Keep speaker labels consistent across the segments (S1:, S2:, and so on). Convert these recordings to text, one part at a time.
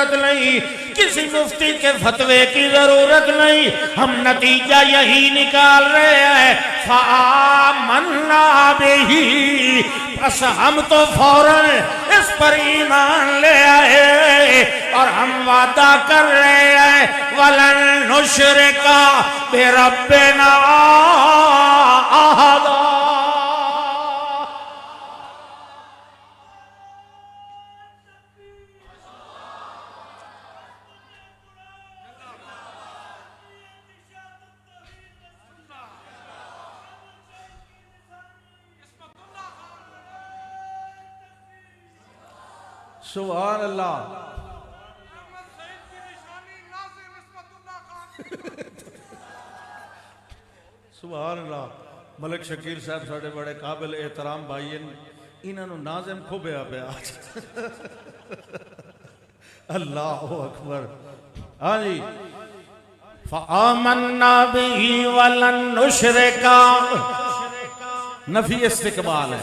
S1: जरूरत नहीं, किसी मुफ्ती के फतवे की जरूरत नहीं। हम नतीजा यही निकाल रहे हैं, फ़आमन्ना बिही, बस हम तो फौरन इस पर ईमान ले आए और हम वादा कर रहे हैं, वलन नुश्रिका बिरब्बिना अहदा।
S2: सुभान अल्लाह। सुभान अल्लाह। मलिक शकीर साहब साढ़े बड़े काबिल एहतराम भाई, इन्होंने नाज़िम खुबिया पिया। अल्लाह अकबर। हाँ जी।
S1: फ़आमन्ना बिही वलन नुश्रिका,
S2: नफी इस्तिकबाल है।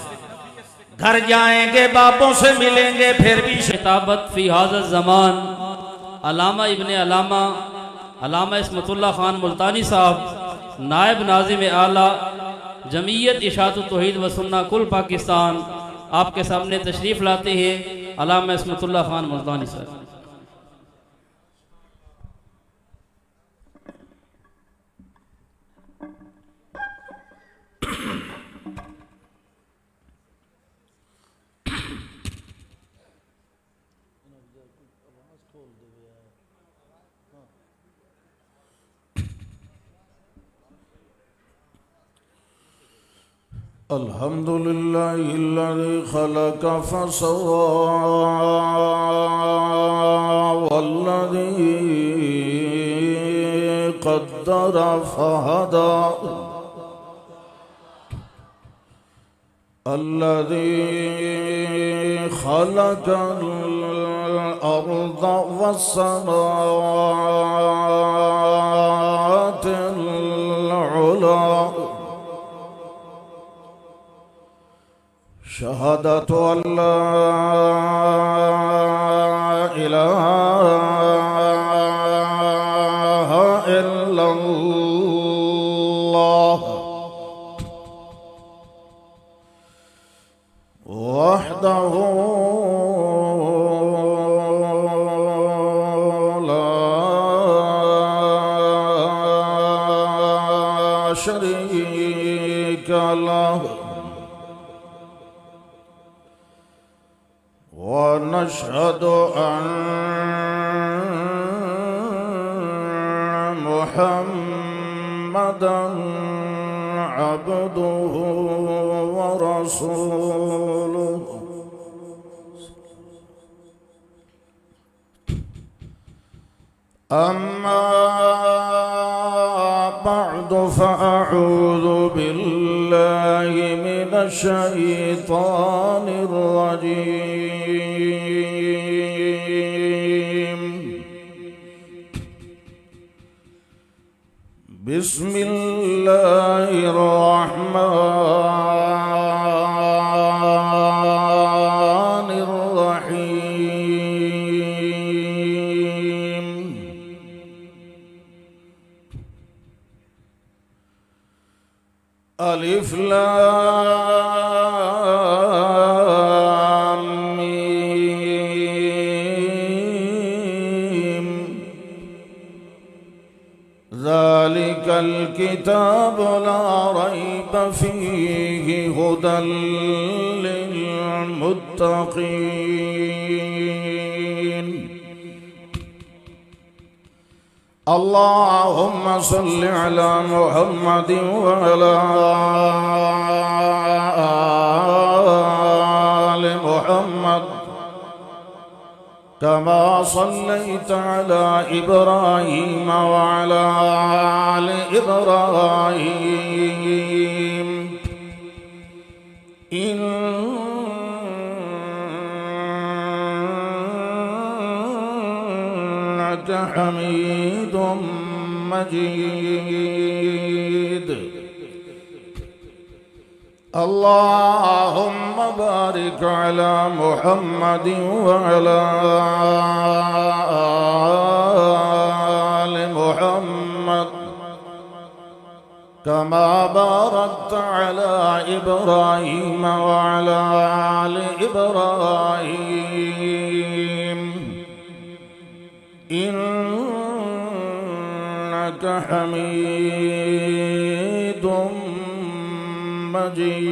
S1: घर जाएंगे बापों से मिलेंगे फिर भी
S3: किताबत फ़ी हाज़ा ज़मान अलामा इब्ने अलामा इस्मतुल्लाह खान मुल्तानी साहब, नायब नाज़िम आला जमीयत इशाअत तौहीद व सुन्ना कुल पाकिस्तान, आपके सामने तशरीफ़ लाते हैं अलामा इस्मतुल्लाह खान मुल्तानी साहब।
S2: अल्हम्दुलिल्लाहिल्लज़ी खलक़ फसव्वा वल्लज़ी क़द्दर फहदा, अल्लज़ी खलक़ल अर्ज़ वस्समावातिल उला, शहादतु अल्ला इलाहा इल्लल्लाह वहदहु ला शरीका लहु, वनशहदु अन्न मुहम्मदन अब्दुहु व रसूलुहु। अम्मा बअद फ़अऊज़ु बिल्लाहि मिनश शैतानिर रजीम। बिस्मिल्लाहिर रहमानिर रहीम। अलिफ लाम मीम, ज़ालिकल किताबु ला रैब फ़ीहि हुदल लिल मुत्तक़ीन। अल्लाहुम्मा सल्लि अला मुहम्मदिन व अला आलि मुहम्मद, कमा सल्लैता अला इब्राहीम व अला आलि इब्राहीम, इन्नका हमीदुम मजीद। अल्लाहुम्मा बारिक अला मुहम्मदिन व अला
S1: कमा बारकत अला इब्राहीम व अला आलि इब्राहीम इन्नका हमीदुम मजीद।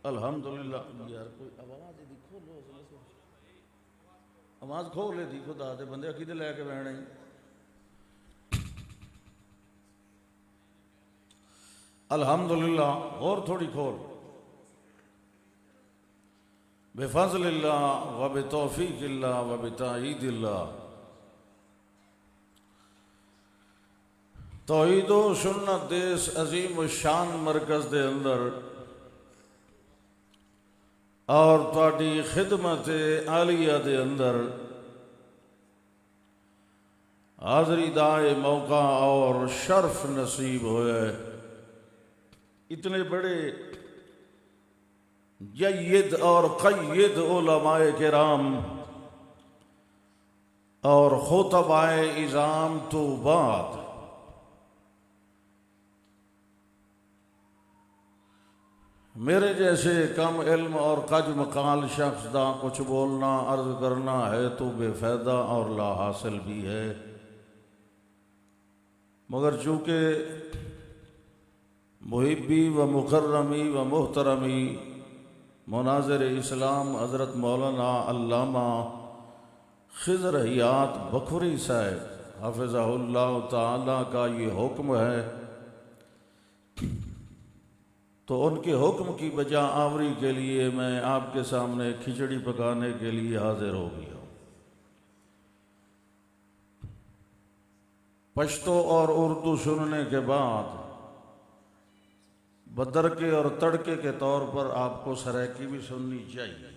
S2: अल्हम्दुलिल्लाह। यार कोई आवाज़ ही खोलो, आवाज़ खोल दी खुदा दे बंदे किधे लैके बहने। अल्हम्दुलिल्लाह। और थोड़ी खोल। बेफज़लिल्लाह व बितौफ़ीक़िल्लाह व बिताईदिल्लाह। तौहीद व सुन्नत देश अजीम शान मरकज़ दे अंदर और तुहाडी खिदमत आलिया दे अंदर हाज़री दाए मौका और शर्फ नसीब होया। इतने बड़े जय्यद और क़य्यद उलमाए किराम और खुतबाए इज़ाम तो बाद मेरे जैसे कम इल्म और कज मकाल शख्स दा कुछ बोलना अर्ज करना है तो बेफायदा और ला हासिल भी है। मगर चूँकि मुहिब्बी व मुकर्रमी व मुहतरमी मुनाज़िर इस्लाम हज़रत मौलाना अल्लामा खिज़र हयात बखरी साहब हाफ़िज़हुल्लाह ताला का ये हुक्म है, तो उनके हुक्म की बजा आवरी के लिए मैं आपके सामने खिचड़ी पकाने के लिए हाजिर हो गया हूँ। पश्तो और उर्दू सुनने के बाद बदरके और तड़के के तौर पर आपको सरायकी भी सुननी चाहिए।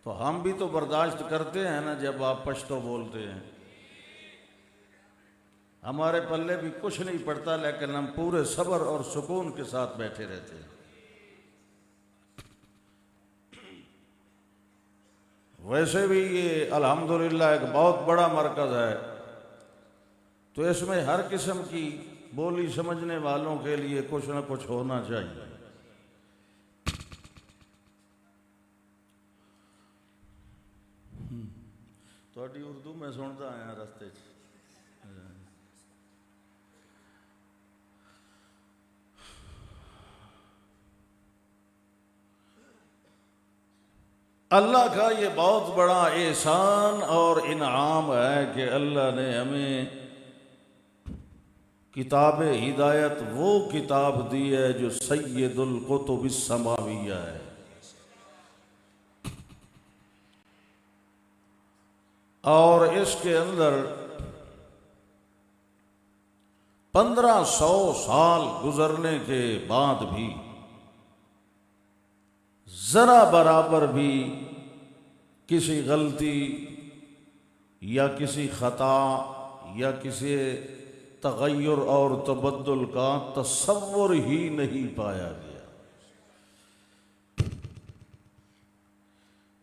S2: तो हम भी तो बर्दाश्त करते हैं ना जब आप पश्तो बोलते हैं। हमारे पल्ले भी कुछ नहीं पड़ता, लेकिन हम पूरे सब्र और सुकून के साथ बैठे रहते हैं। वैसे भी ये अल्हम्दुलिल्लाह एक बहुत बड़ा मरकज़ है, तो इसमें हर किस्म की बोली समझने वालों के लिए कुछ ना कुछ होना चाहिए। थोड़ी उर्दू में सुनता आया रस्ते च। अल्लाह का ये बहुत बड़ा एहसान और इनाम है कि अल्लाह ने हमें किताब हिदायत वो किताब दी है जो सैयदुल कुतुबिस समाविया है। और इसके अंदर 1500 साल गुजरने के बाद भी जरा बराबर भी किसी गलती या किसी खता या किसी तगय्युर और तबद्दुल का तसव्वुर ही नहीं पाया गया।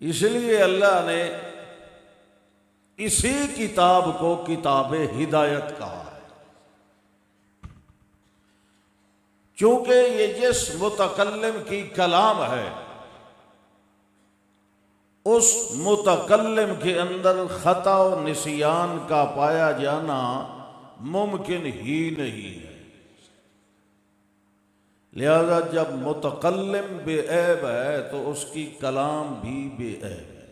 S2: इसलिए अल्लाह ने इसी किताब को किताब हिदायत कहा है, क्योंकि ये जिस मुतकल्लिम की कलाम है उस मुतकल्लिम के अंदर खता और निसियान का पाया जाना मुमकिन ही नहीं है। लिहाजा जब मुतकल्लिम बेऐब है तो उसकी कलाम भी बेऐब है।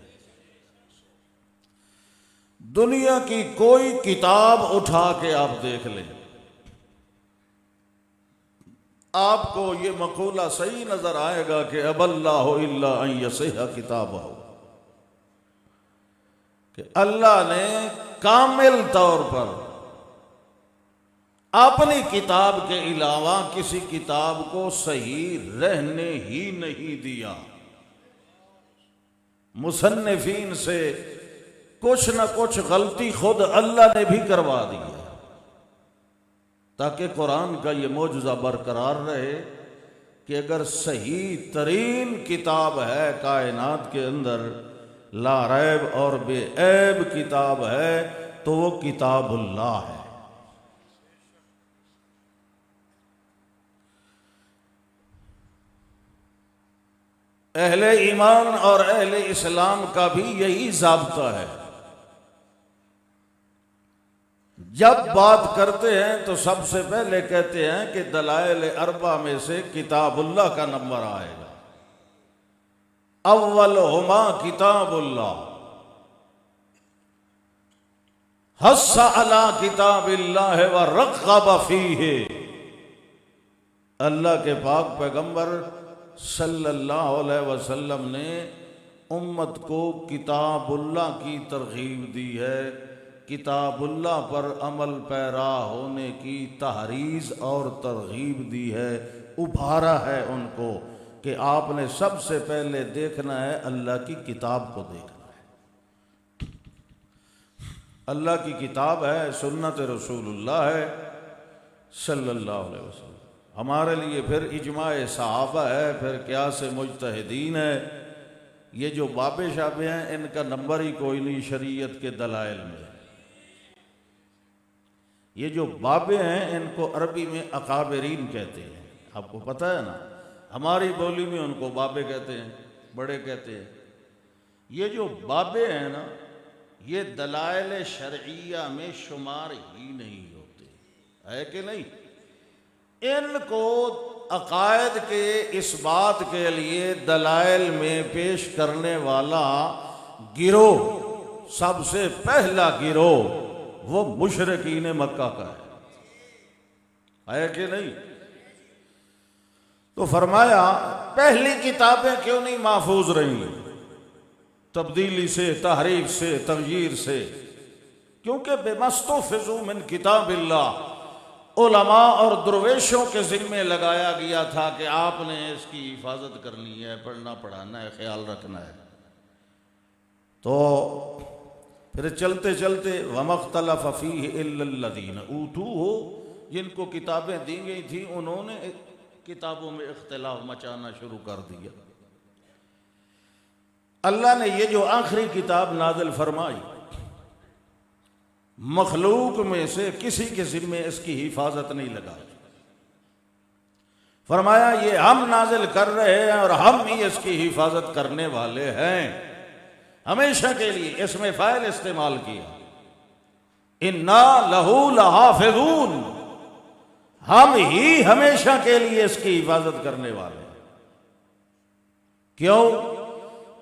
S2: दुनिया की कोई किताब उठा के आप देख लें, आपको ये मकूला सही नजर आएगा कि अबल्लाहु इल्ला अन यसिहा किताबहु, कि अल्लाह ने कामिल तौर पर अपनी किताब के अलावा किसी किताब को सही रहने ही नहीं दिया। मुसन्निफीन से कुछ न कुछ गलती खुद अल्लाह ने भी करवा दी है, ताकि कुरान का ये मौजूदा बरकरार रहे कि अगर सही तरीन किताब है कायनात के अंदर, ला रैब और बेऐब किताब है तो वो किताबुल्लाह है। अहले ईमान और अहले इस्लाम का भी यही ज़ाब्ता है। जब बात करते हैं तो सबसे पहले कहते हैं कि दलाइल अरबा में से किताबुल्लाह का नंबर आएगा। अव्वल हुमा किताबुल्लाह, हस्सा अला किताबिल्लाह व रग़्ग़ब फीही। अल्लाह के पाक पैगंबर सल्लल्लाहु अलैहि वसल्लम ने उम्मत को किताबुल्लाह की तरगीब दी है, किताबुल्लाह पर अमल पैरा होने की तहरीज़ और तरगीब दी है, उभारा है उनको कि आपने सबसे पहले देखना है अल्लाह की किताब को देखना है। अल्लाह की किताब है, सुन्नत रसूलुल्लाह है सल्लल्लाहु अलैहि वसल्लम। हमारे लिए फिर इजमाए सहाबा है, फिर क्या से मुजतहिदीन है। ये जो बाबे शाबे हैं इनका नंबर ही कोई नहीं शरीयत के दलाइल में। ये जो बाबे हैं इनको अरबी में अकाबरीन कहते हैं, आपको पता है ना। हमारी बोली में उनको बाबे कहते हैं, बड़े कहते हैं। ये जो बाबे हैं ना, ये दलाइल शरइया में शुमार ही नहीं होते, है कि नहीं। इनको अकायद के इस बात के लिए दलाइल में पेश करने वाला गिरोह, सबसे पहला गिरोह वो मुशरिकीन मक्का का है कि नहीं। तो फरमाया पहली किताबें क्यों नहीं महफूज रही तब्दीली से, तहरीफ से, तगयीर से? क्योंकि बेमस्तफ़िज़ू मिन किताबिल्लाह उलमा और दरवेशों के ज़िम्मे लगाया गया था कि आपने इसकी हिफाजत करनी है, पढ़ना पढ़ाना है, ख्याल रखना है। तो फिर चलते चलते वमख्तलफ़ फ़ीहि इल्लल्लज़ीन ऊतूहु, जिनको किताबें दी गई थी उन्होंने किताबों में इख्तिलाफ मचाना शुरू कर दिया। अल्लाह ने ये जो आखिरी किताब नाज़िल फरमाई, मखलूक में से किसी के ज़िम्मे इसकी हिफाजत नहीं लगाई। फरमाया ये हम नाजिल कर रहे हैं और हम ही इसकी हिफाजत करने वाले हैं हमेशा के लिए। इसमें फ़ाइल इस्तेमाल किया, इन्ना लहू लहाफ़िज़ून, हम ही हमेशा के लिए इसकी हिफाजत करने वाले हैं। क्यों?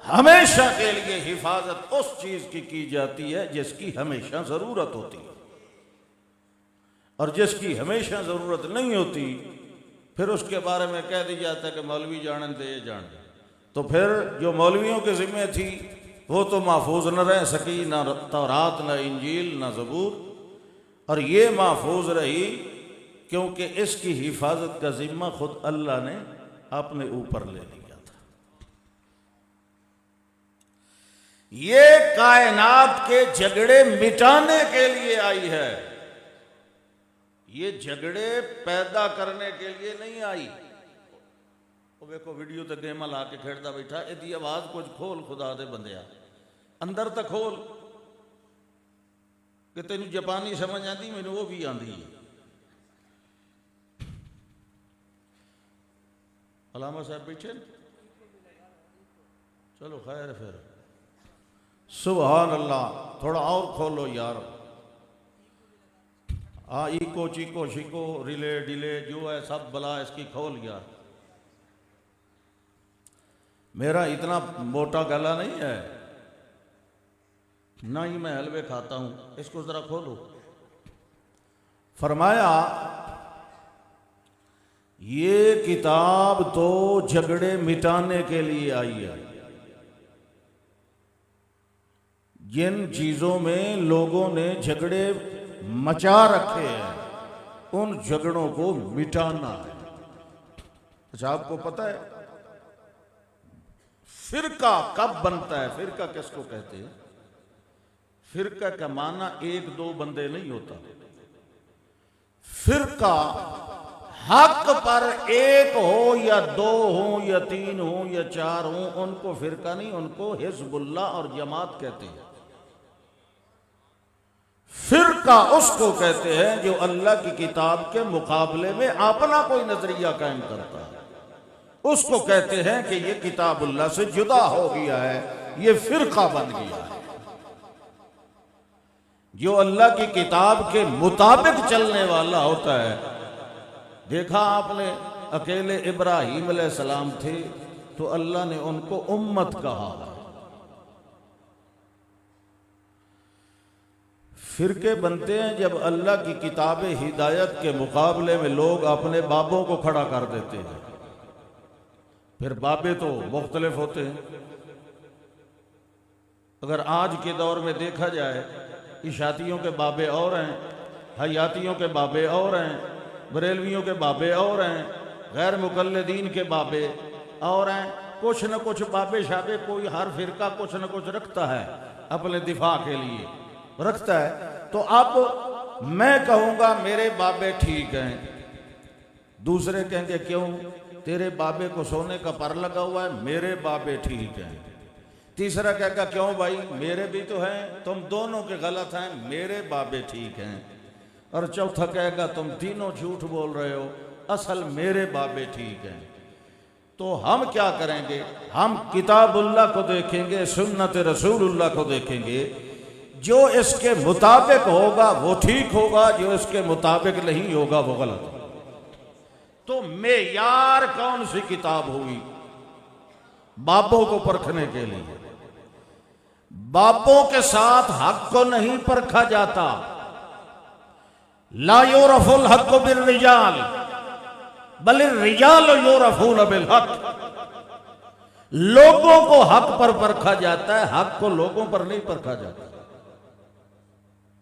S2: हमेशा के लिए हिफाजत उस चीज की जाती है जिसकी हमेशा जरूरत होती है, और जिसकी हमेशा जरूरत नहीं होती फिर उसके बारे में कह दिया जाता है कि मौलवी जानन दे जान। तो फिर जो मौलवियों के जिम्मे थी वो तो महफूज न रह सकी, ना तौरात, ना इंजील, ना ज़बूर, और ये महफूज रही क्योंकि इसकी हिफाजत का जिम्मा खुद अल्लाह ने अपने ऊपर ले लिया। ये कायनात के झगड़े मिटाने के लिए आई है, ये झगड़े पैदा करने के लिए नहीं आई। वो देखो वीडियो तो गेम ला के खेड़ता बैठा, यदि आवाज कुछ खोल खुदा दे बंदिया, अंदर तक खोल कि तेन जापानी समझ आती, मैनू वो भी आती है। अलामा साहब बैठे, चलो खैर फिर सुभान अल्लाह, थोड़ा और खोलो यार। हाँ, इको चीको शिको रिले डिले जो है सब बला इसकी खोल यार। मेरा इतना मोटा गला नहीं है, ना ही मैं हलवे खाता हूं, इसको जरा खोलो। फरमाया ये किताब तो झगड़े मिटाने के लिए आई है। जिन चीजों में लोगों ने झगड़े मचा रखे हैं उन झगड़ों को मिटाना है। अच्छा, आपको पता है फिरका कब बनता है? फिरका किसको कहते हैं? फिरका का माना एक दो बंदे नहीं होता। फिरका हक पर एक हो या दो हो या तीन हो या चार हो, उनको फिरका नहीं, उनको हिजबुल्लाह और जमात कहते हैं। फिरका उसको कहते हैं जो अल्लाह की किताब के मुकाबले में अपना कोई नजरिया कायम करता है, उसको कहते हैं कि ये किताबुल्लाह से जुदा हो गया है, ये फिरका बन गया है। जो अल्लाह की किताब के मुताबिक चलने वाला होता है, देखा आपने अकेले इब्राहीम अलैहिस्सलाम थे तो अल्लाह ने उनको उम्मत कहा। फिरके बनते हैं जब अल्लाह की किताब हिदायत के मुकाबले में लोग अपने बाबों को खड़ा कर देते हैं। फिर बाबे तो मुख्तलिफ होते हैं। अगर आज के दौर में देखा जाए, इशातियों के बाबे और हैं, हयातियों के बाबे और हैं, बरेलवियों के बाबे और हैं, गैर मुकल्लिदीन के बाबे और हैं, कुछ न कुछ बाबे शाबे, कोई हर फिरका कुछ न कुछ रखता है अपने दिफा के लिए रखता है। तो अब मैं कहूँगा मेरे बाबे ठीक हैं, दूसरे कहेंगे क्यों, तेरे बाबे को सोने का पर लगा हुआ है, मेरे बाबे ठीक हैं। तीसरा कहेगा क्यों भाई, मेरे भी तो हैं, तुम दोनों के गलत हैं, मेरे बाबे ठीक हैं। और चौथा कहेगा तुम तीनों झूठ बोल रहे हो, असल मेरे बाबे ठीक हैं। तो हम क्या करेंगे, हम किताबुल्लाह को देखेंगे, सुन्नत रसूलुल्लाह को देखेंगे, जो इसके मुताबिक होगा वो ठीक होगा, जो इसके मुताबिक नहीं होगा वो गलत। तो मेयार कौन सी किताब हुई बाबों को परखने के लिए? बाबों के साथ हक को नहीं परखा जाता। ला युरफुल हक बिल रिजाल बल रिजाल युरफून बिल हक। लोगों को हक पर परखा जाता है, हक को लोगों पर नहीं परखा जाता।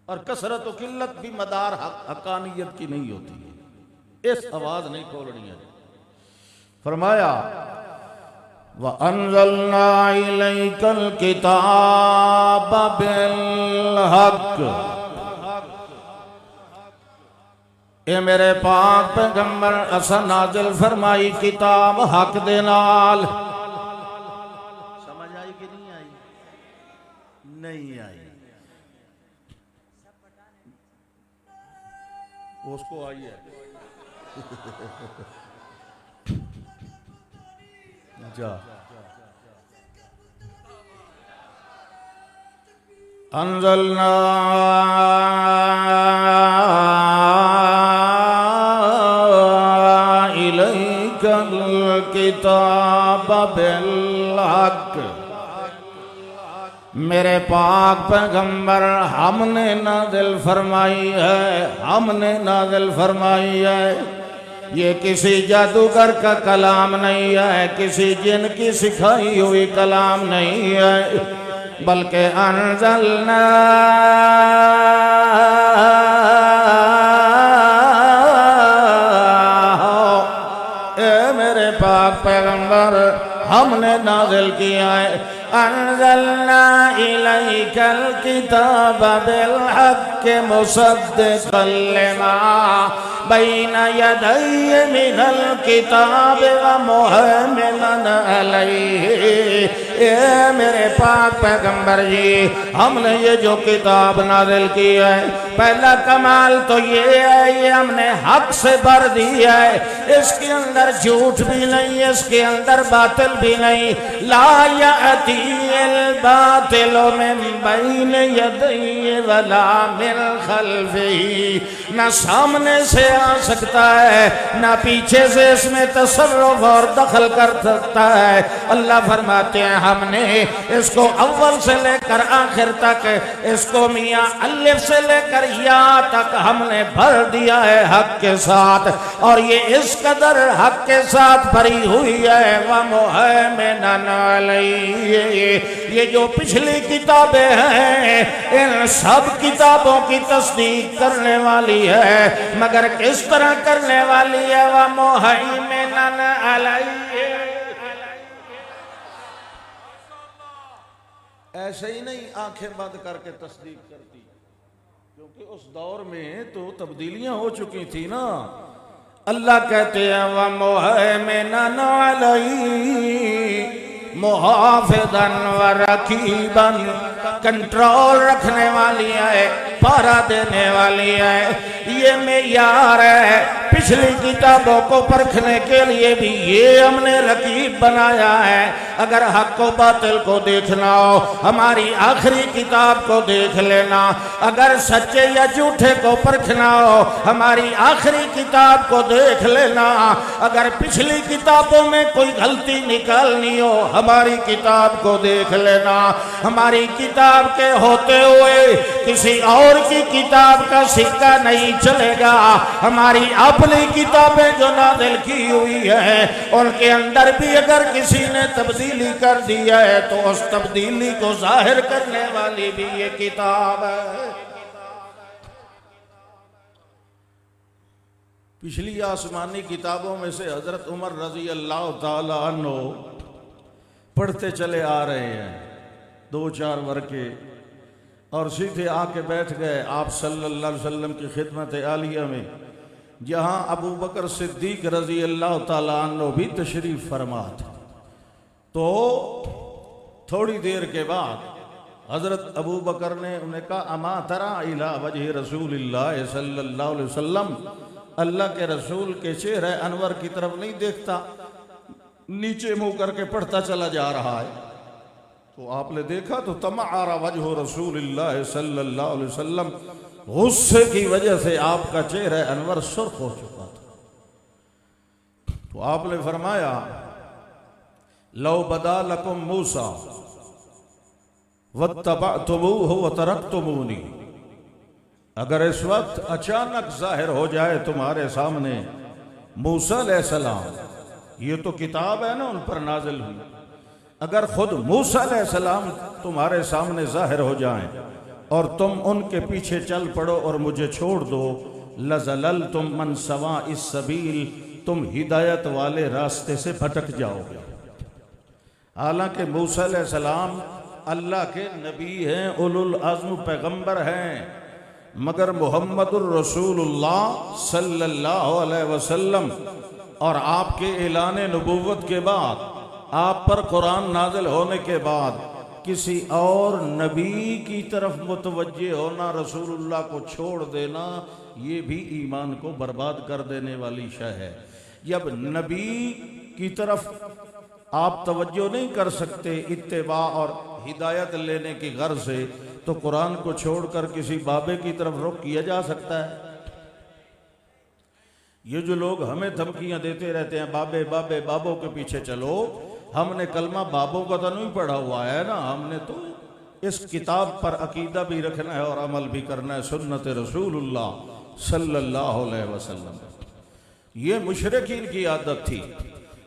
S2: और कसरत व किल्लत भी मदार हकानियत की नहीं होती है। इस आवाज नहीं खोलनी है। फरमाया व अंज़लना इलैकल किताब बिल हक। ए मेरे पाक पैगंबर असा नाजिल फरमाई किताब हक दे नाल। समझ आई कि नहीं आई? नहीं आई। उसको आई है। जा अंज़लना इलैकल किताब बिल हक। मेरे पाक पैगंबर हमने नाज़िल फरमाई है, हमने नाज़िल फरमाई है। ये किसी जादूगर का कलाम नहीं है, किसी जिन की सिखाई हुई कलाम नहीं है, बल्कि अंज़लना ए मेरे पाक पैगंबर हमने नाज़िल किया है। अंज़लना इलैकल किताब बिल हक मुसद्दिक़न लिमा बैना यदैहि मिनल किताब व मुहैमिनन अलैहि। ए मेरे पाक पैगंबर जी, हमने ये जो किताब नाज़िल की है, पहला कमाल तो ये है, ये हमने हक से भर दी है। इसके अंदर झूठ भी नहीं, इसके अंदर बातिल भी नहीं। ला यअतील बातिल मिन बैन यदैहि वला मिन खल्फिही। ना सामने से आ सकता है, ना पीछे से इसमें तसर्रुफ और दखल कर सकता है। अल्लाह फरमाते हैं हमने इसको अव्वल से लेकर आखिर तक, इसको मियां अलिफ से लेकर या तक हमने भर दिया है हक के साथ। और ये इस कदर हक के साथ भरी हुई है व मुहैमिनन अलैहि। ये जो पिछली किताबें हैं इन सब किताबों की तस्दीक करने वाली है, मगर किस तरह करने वाली है? व मुहैमिनन अलैहि। ऐसे ही नहीं आंखें बंद करके तस्दीक करती, क्योंकि उस दौर में तो तब्दीलियां हो चुकी थी ना।
S1: अल्लाह कहते हैं व मुहैमिनन अलैहि मुहाफिज़न व रकीबन, कंट्रोल रखने वाली है, पहरा देने वाली है। ये मेयार है। पिछली किताबों को परखने के लिए भी ये हमने रकीब बनाया है। अगर हक को बातिल को देखना हो हमारी आखिरी किताब को देख लेना, अगर सच्चे या झूठे को परखना हो हमारी आखिरी किताब को देख लेना, अगर पिछली किताबों में कोई गलती निकालनी हो हमारी किताब को देख लेना। हमारी किताब के होते हुए किसी और की किताब का सिक्का नहीं चलेगा। हमारी अपनी किताबें जो नाज़िल की हुई है उनके अंदर भी अगर किसी ने तब्दीली कर दी है तो उस तब्दीली को जाहिर करने वाली भी ये किताब है।
S2: पिछली आसमानी किताबों में से हजरत उमर रजी अल्लाह ताला अन्हु पढ़ते चले आ रहे हैं 2-4 वर्के, और सीधे आके बैठ गए आप सल्लल्लाहु अलैहि वसल्लम की खिदमत आलिया में, जहाँ अबू बकर सिद्दीक रजी अल्लाह ताला अन्हु भी तशरीफ़ फरमा थे। तो थोड़ी देर के बाद हज़रत अबू बकर ने उन्हें कहा अमा तरा इला वजह रसूलिल्लाह सल्लल्लाहु अलैहि वसल्लम, अल्लाह के रसूल के चेहरे अनवर की तरफ नहीं देखता, नीचे मुंह करके पढ़ता चला जा रहा है। तो आपने देखा तो तमारा वजह रसूलिल्लाह सल्लल्लाहु अलैहि वसल्लम, गुस्से की वजह से आपका चेहरा अनवर सुर्ख हो चुका था। तो आपने फरमाया लौ बदा लकुम मूसा वत्तबअतुमूहु व तरकतुमूनी, अगर इस वक्त अचानक जाहिर हो जाए तुम्हारे सामने मूसा अलैहिस्सलाम, ये तो किताब है ना उन पर नाजिल हुई, अगर खुद मूसा अलैहिस्सलाम तुम्हारे सामने जाहिर हो जाएं और तुम उनके पीछे चल पड़ो और मुझे छोड़ दो, लज़लल तुम मन सवा इस सबील, तुम हिदायत वाले रास्ते से भटक जाओगे। हालांकि मूसा अलैहिस्सलाम अल्लाह के नबी हैं, उलुल अज़्म पैगंबर हैं, मगर मुहम्मदुर रसूलुल्लाह सल्लल्लाहु अलैहि वसल्लम और आपके ऐलान नबूवत के बाद, आप पर कुरान नाज़िल होने के बाद किसी और नबी की तरफ मुतवज्जे होना, रसूलुल्लाह को छोड़ देना, ये भी ईमान को बर्बाद कर देने वाली शय है। जब नबी की तरफ आप तवज्जो नहीं कर सकते इत्तेबा और हिदायत लेने की गर्ज से, तो कुरान को छोड़कर किसी बाबे की तरफ रुख किया जा सकता है? ये जो लोग हमें धमकियां देते रहते हैं बाबे बाबे बाबों के पीछे चलो, हमने कलमा बाबों का तो नहीं पढ़ा हुआ है ना, हमने तो इस किताब पर अकीदा भी रखना है और अमल भी करना है, सुन्नत रसूलुल्लाह सल्लल्लाहु अलैहि वसल्लम। ये मुशरिकीन की आदत थी।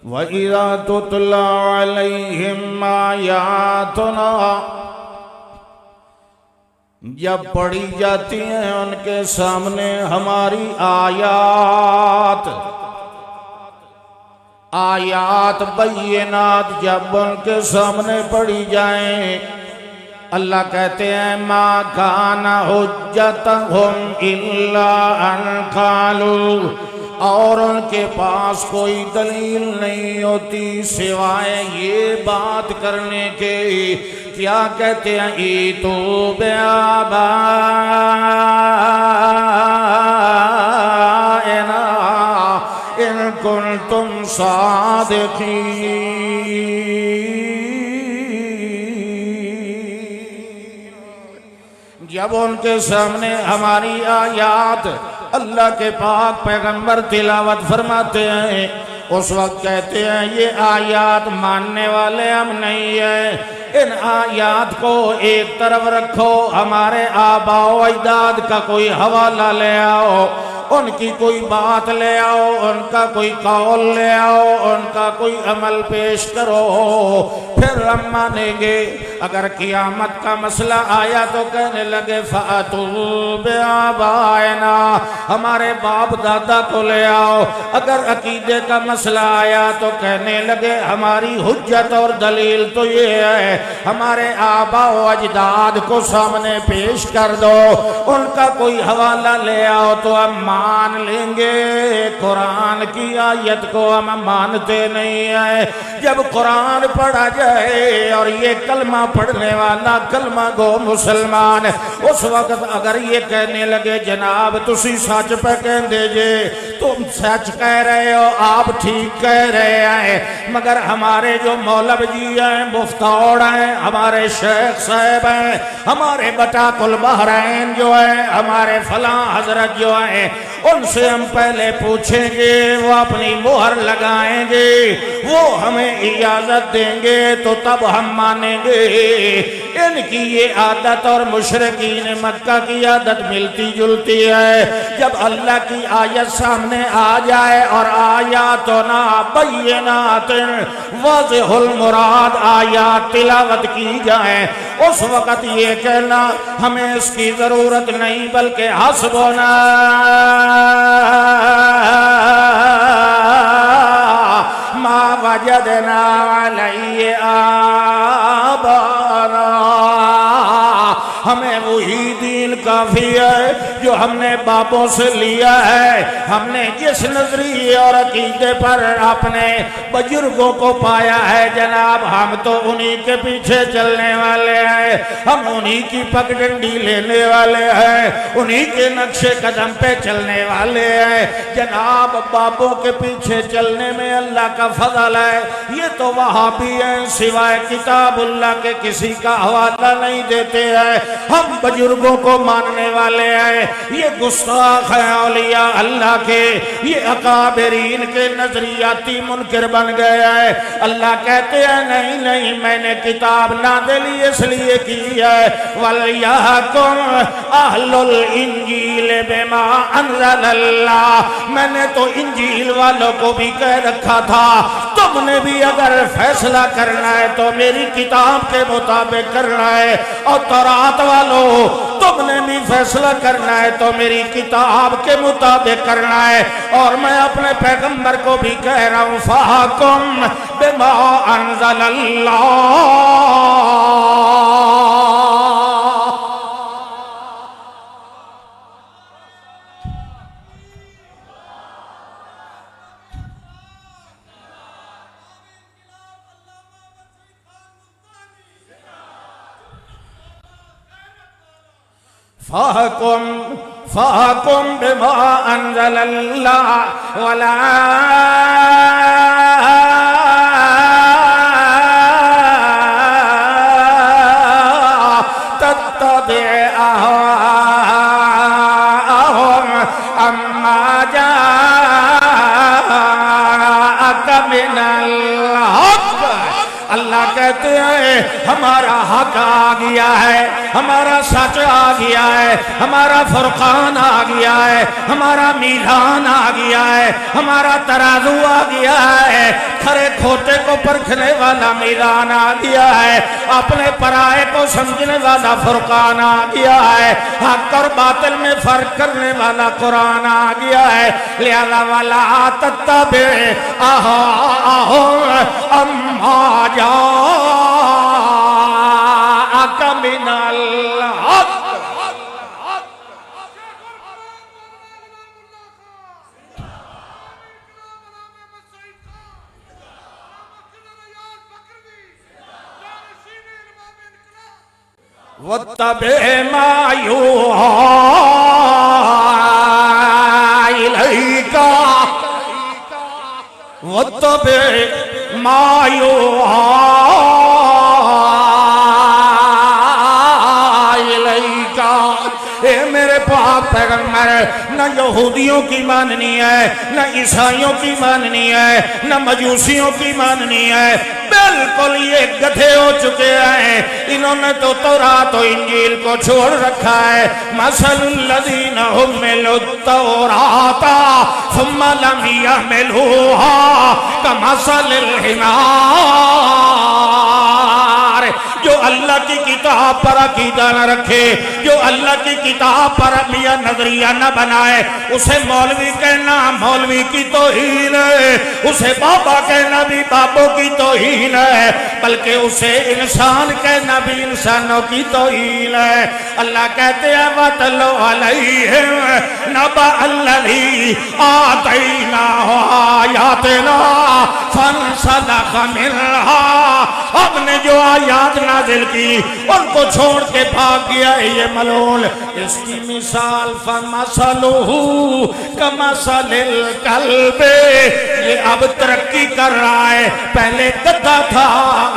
S2: वइज़ा तुतला अलैहिम आयातुना, जब पढ़ी जाती हैं उनके सामने हमारी आयात, आयात बय्यिनात जब उनके सामने पढ़ी जाएं, अल्लाह कहते हैं मा काना हुज्जतहुम इल्ला अन क़ालू, और उनके पास कोई दलील नहीं होती सिवाय ये बात करने के, क्या कहते हैं ईतू बिआबाइना इन कुंतुम सादिकीन। जब उनके सामने हमारी आयात अल्लाह के पाक पैगंबर तिलावत फरमाते हैं, उस वक्त कहते हैं ये आयात मानने वाले हम नहीं है। इन आयात को एक तरफ रखो, हमारे आबाओ अजदाद का कोई हवाला ले आओ, उनकी कोई बात ले आओ, उनका कोई कौल ले आओ, उनका कोई अमल पेश करो, फिर हम मानेंगे।
S1: अगर क़ियामत का मसला आया तो कहने लगे फ़ातू बिआबाइना, हमारे बाप दादा को ले आओ। अगर अकीदे का मसला आया तो कहने लगे हमारी हुज्जत और दलील तो ये है, हमारे आबा व अजदाद को सामने पेश कर दो, उनका कोई हवाला ले आओ तो हम मान लेंगे। कुरान की आयत को हम मानते नहीं है। जब कुरान पढ़ा जाए और ये कलमा पढ़ने वाला कलमा गो मुसलमान, उस वक्त अगर ये कहने लगे जनाब तुसी सच पे कहंदे जे, तुम सच कह रहे हो, आप ठीक कह रहे हैं, मगर हमारे जो मौलवी जी हैं, मुफ्तौड़ हैं, हमारे शेख साहब हैं, हमारे बटाकुल बहरैन जो है, हमारे फलां हजरत जो हैं, उनसे हम पहले पूछेंगे, वो अपनी मोहर लगाएंगे, वो हमें इजाजत देंगे तो तब हम मानेंगे। इनकी ये आदत और मुशरिकीन मक्का की आदत मिलती जुलती है। जब अल्लाह की आयत सामने आ जाए और आयातुना बय्यिनातिन वाज़िहुल मुराद आयात तिलावत की जाए, उस वक्त ये कहना हमें इसकी जरूरत नहीं बल्कि हस्बुना मा वजदना अलैहि आबाना, हमें वही दीन काफी है जो हमने बापों से लिया है। हमने जिस नजरिए और अकीदे पर अपने बुजुर्गों को पाया है जनाब, हम तो उन्हीं के पीछे चलने वाले हैं, हम उन्हीं की पगडंडी लेने वाले हैं, उन्हीं के नक्शे कदम पे चलने वाले हैं जनाब। बापों के पीछे चलने में अल्लाह का फजल है। ये तो वहाबी है, सिवाय किताबुल्लाह के किसी का हवाला नहीं देते हैं। हम बुजुर्गों को मानने वाले हैं। ये गुस्ताख है औलिया अल्लाह के, ये अकाबरीन के नजरियाती मुनकर बन गए हैं। अल्लाह कहते हैं नहीं नहीं, मैंने किताब नाज़िल इसलिए की है वलयहकुम अहलुल इंजील बिमा अंज़लल्लाह, मैंने तो इंजील वालों को भी कह रखा था तुमने भी अगर फैसला करना है तो मेरी किताब के मुताबिक करना है, और तौरात वालों तुमने भी फैसला करना है तो मेरी किताब के मुताबिक करना है। और मैं अपने पैगंबर को भी कह रहा हूँ फहकुम बिमा अंज़लल्लाह, फहकुम बिमा अंज़लल्लाह वला तत्तबि अहवाअहुम अम्मा जाअक मिनल हक़। अल्लाह कहते हैं हमारा हक आ गया है, हमारा सच आ गया है, हमारा फुरकान आ गया है, हमारा मीज़ान आ गया है, हमारा तराजू आ गया है, खरे खोटे को परखने वाला मीज़ान आ गया है, अपने पराये को समझने वाला फुरकान आ गया है, हक और बातिल में फर्क करने वाला कुरान आ गया है। लिहाजा वाला तत्तबि अहवाअहुम अम्मा जाअक मिनल हक़। वत्तबि मा यूहा इलैका, वत्तबि मा यूहा इलैका। ए मेरे पाक पैगंबर, न यहूदियों की माननी है, न ईसाइयों की माननी है, न मजूसियों की माननी है, बिल्कुल ये गधे हो चुके हैं। इन्होंने तो तौरात और इंजील को छोड़ रखा है। मसलुल लज़ीना हुम्मिलुत तौराता सुम्मा लम यहमिलूहा कमसलिल हिमार। जो अल्लाह किताब पर अकीदा न रखे, जो अल्लाह की किताब पर मियां नजरिया न बनाए, उसे मौलवी कहना मौलवी की तौहीन है, उसे बाबा कहना भी बाबों की तौहीन है, बल्कि उसे इंसान कहना भी इंसानों की तौहीन है। अल्लाह कहते हैं वतलो अलैहिम नबा अल्लज़ी आतैना आयातना फंसलख मिनहा, हमने जो आयात नाजिल की उनको छोड़ के भाग गया है ये मलून। इसकी मिसाल फमसलुहु कमसलिल कल्बे, ये अब तरक्की कर रहा है, पहले गधा था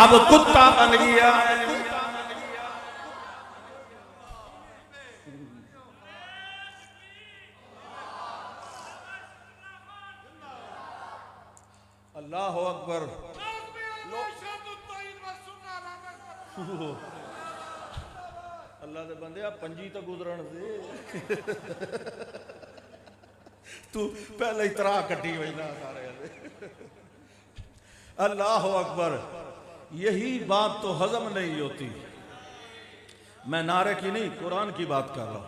S1: अब कुत्ता बन गया है।
S2: अल्लाह अकबर। अल्लाह दे बंदे आ पंजी तो गुजरन दे, तू पहले ही तरा कटी हुई ना सारे। अल्लाह अकबर। यही बात तो हजम नहीं होती, मैं नारे की नहीं कुरान की बात कर रहा हूं।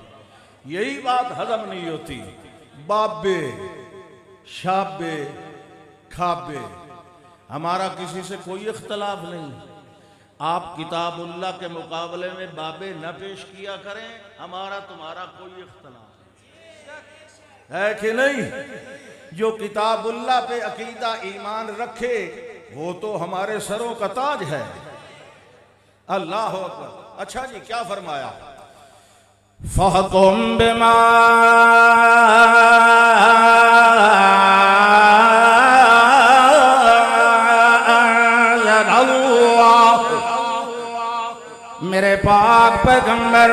S2: यही बात हजम नहीं होती। बाबे शाबे खाबे, हमारा किसी से कोई इख्तलाफ नहीं। आप किताबुल्लाह के मुकाबले में बाबे न पेश किया करें, हमारा तुम्हारा कोई इख्तलाफ है कि नहीं। जो किताबुल्लाह पे अकीदा ईमान रखे वो तो हमारे सरों का ताज है। अल्लाह अकबर। अच्छा जी, क्या फरमाया?
S1: फहकुम बिमा मेरे पाक पैगंबर,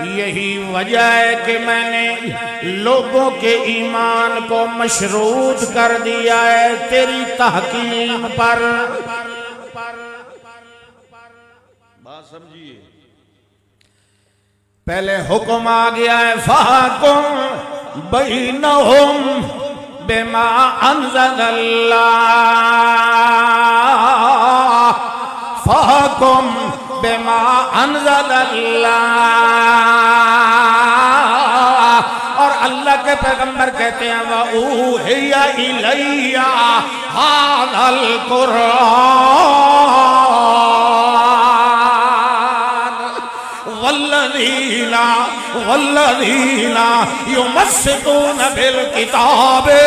S1: यही वजह है कि मैंने लोगों के ईमान को मशरूत कर दिया है तेरी तहकीम पर।
S2: बात समझिए,
S1: पहले हुक्म आ गया है फहकुम बैनहुम बिमा अंज़लल्लाह, फहकुम बिमा अंज़लल्लाह। और अल्लाह के पैगंबर कहते हैं वऊहिया इलैया हाज़ल कुरआन वल्लज़ीना वल्लज़ीना युमस्सिकूना बिल किताबे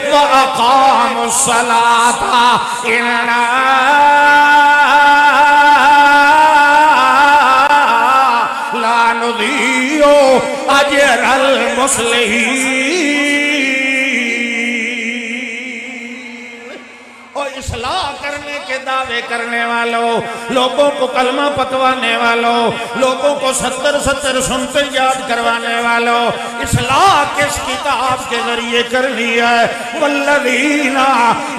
S1: व अक़ामुस्सलाता इन्ना अजरल मुस्लिहीन। और इस्लाह करने के दावे करने वालों, लोगों को कलमा पकवाने वालों, लोगों को 70-70 सुनते याद करवाने वालों, इस्लाह किस किताब के जरिए करनी है? वल्लज़ीना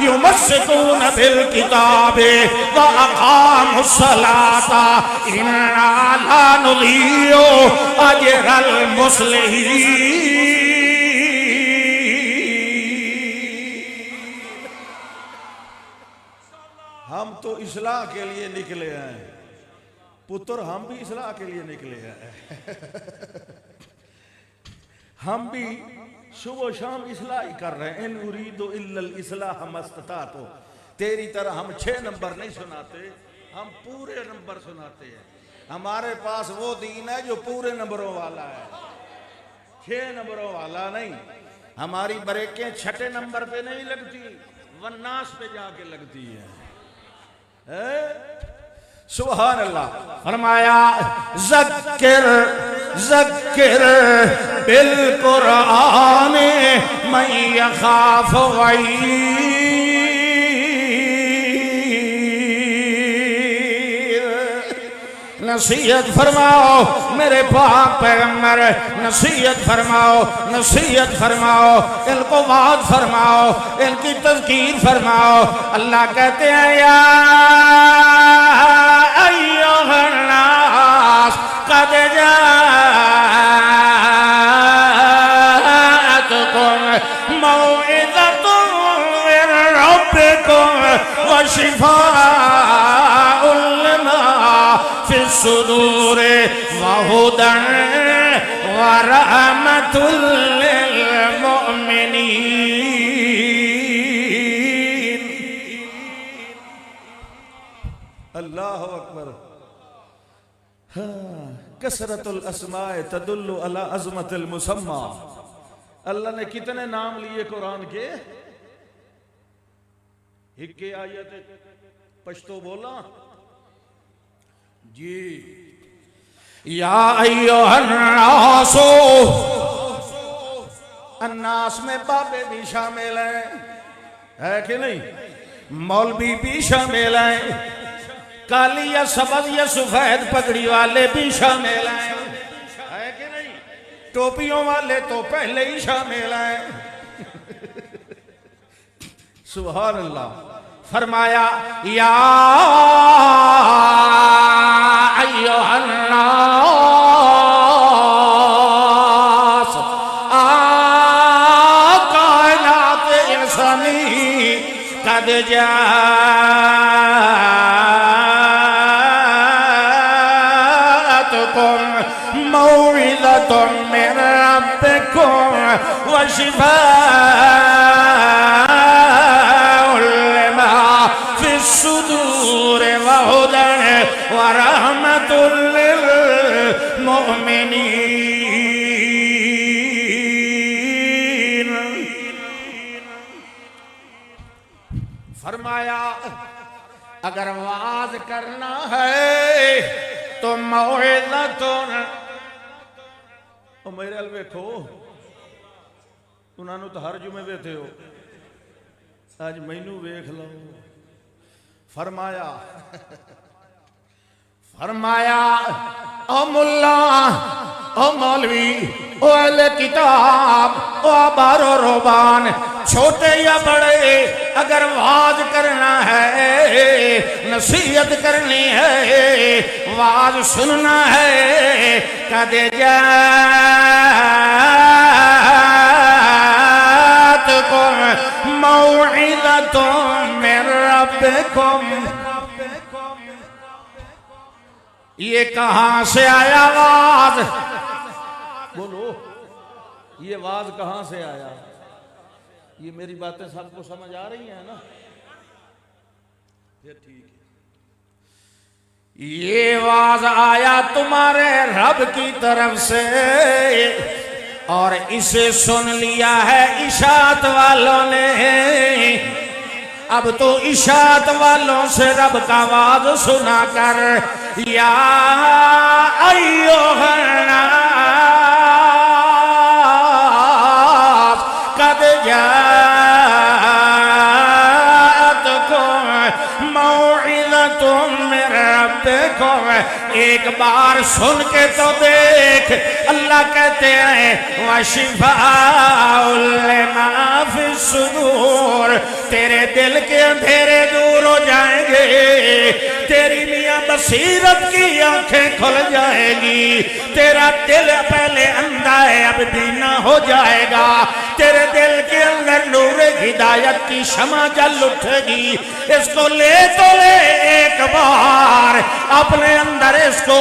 S1: युमस्सिकूना बिल किताबे व अक़ामुस्सलाता इन्ना ला नुज़ीउ अजरल मुस्लिहीन।
S2: हम तो इस्लाह के लिए निकले हैं पुत्र, हम भी इस्लाह के लिए निकले हैं। हम भी सुबह शाम इस्लाह ही कर रहे हैं। इन उरीदु इल्लल इस्लाह मस्ततातु, तेरी तरह हम 6 नंबर नहीं सुनाते, हम पूरे नंबर सुनाते हैं। हमारे पास वो दीन है जो पूरे नंबरों वाला है, 6 नंबरों वाला नहीं। हमारी ब्रेकें 6 नंबर पे नहीं लगती, वन्नास पे जाके लगती है।
S1: सुभान अल्लाह। फरमाया ज़क्किर ज़क्किर बिल कुरआन मन यखाफ वईद। नसीहत फरमाओ मेरे पाक पैगंबर, नसीहत फरमाओ, नसीहत फरमाओ, इनको वाद फरमाओ, इनकी तज़कीर फरमाओ। अल्लाह कहते हैं या अय्युहन्नास क़द जाअतकुम मौइज़तुम मिन रब्बिकुम व शिफ़ाउल लिमा फ़िस फिस्सुदूर वहुदन व रहमतुल लिल मुमिनीन।
S2: अल्लाह अकबर। हाँ, कसरतुल अस्माए तदुल्लु अला अज़मतिल मुसम्मा। अल्लाह ने कितने नाम लिए कुरान के? हिक्के आयत पश्तो बोला जी।
S1: या अय्युहन्नासो, अन्नास में बाबे भी शामिल है कि नहीं? मौलवी भी शामिल हैं, काली या सबज या सफेद पगड़ी वाले भी शामिल हैं, है कि नहीं? टोपियों वाले तो पहले ही शामिल हैं।
S2: सुभान अल्लाह।
S1: फरमाया या अय्युहन्नास, कायनात इंसानी कद जाअतकुम मौइज़तुम मिन रब्बिकुम व शिफाउल लिमा फिस्सुदूर व हुदन व रहमतुल लिल मुमिनीन। फरमाया अगर वाज करना है तो मौइज़तुन,
S2: ओ मेरे अल वेखो, उन्होंने तो हर जुमे बैठे हो, आज मैनू वेख लो। फरमाया
S1: फरमाया ओ मुल्ला, ओ मौलवी, ओ अहले किताब, ओ बारो रोबान, छोटे या बड़े, अगर वाज करना है, नसीहत करनी है, वाज सुनना है, कदे जाअतकुम मौइज़तुम मिन रब्बिकुम। ये कहां से आया वाज?
S2: बोलो, ये वाज कहां से आया? ये मेरी बातें सबको समझ आ रही हैं ना? ये ठीक है।
S1: ये वाज आया तुम्हारे रब की तरफ से, और इसे सुन लिया है इशात वालों ने। अब तो इशात वालों से रब का वाज सुना कर। या अय्युहन्नास कद जाअतकुम मौइज़तुम मिन रब्बिकुम। एक बार सुन के तो देख, अल्लाह कहते हैं व शिफाउल लिमा फिस्सुदूर, तेरे दिल के अंधेरे दूर हो जाएंगे, तेरी मियां बसीरत की आंखें खुल जाएगी, तेरा दिल पहले अंधा है अब बीना हो जाएगा, तेरे दिल के अंदर नूर हिदायत की शमा जल उठेगी। इसको ले तो ले एक बार अपने अंदर, इसको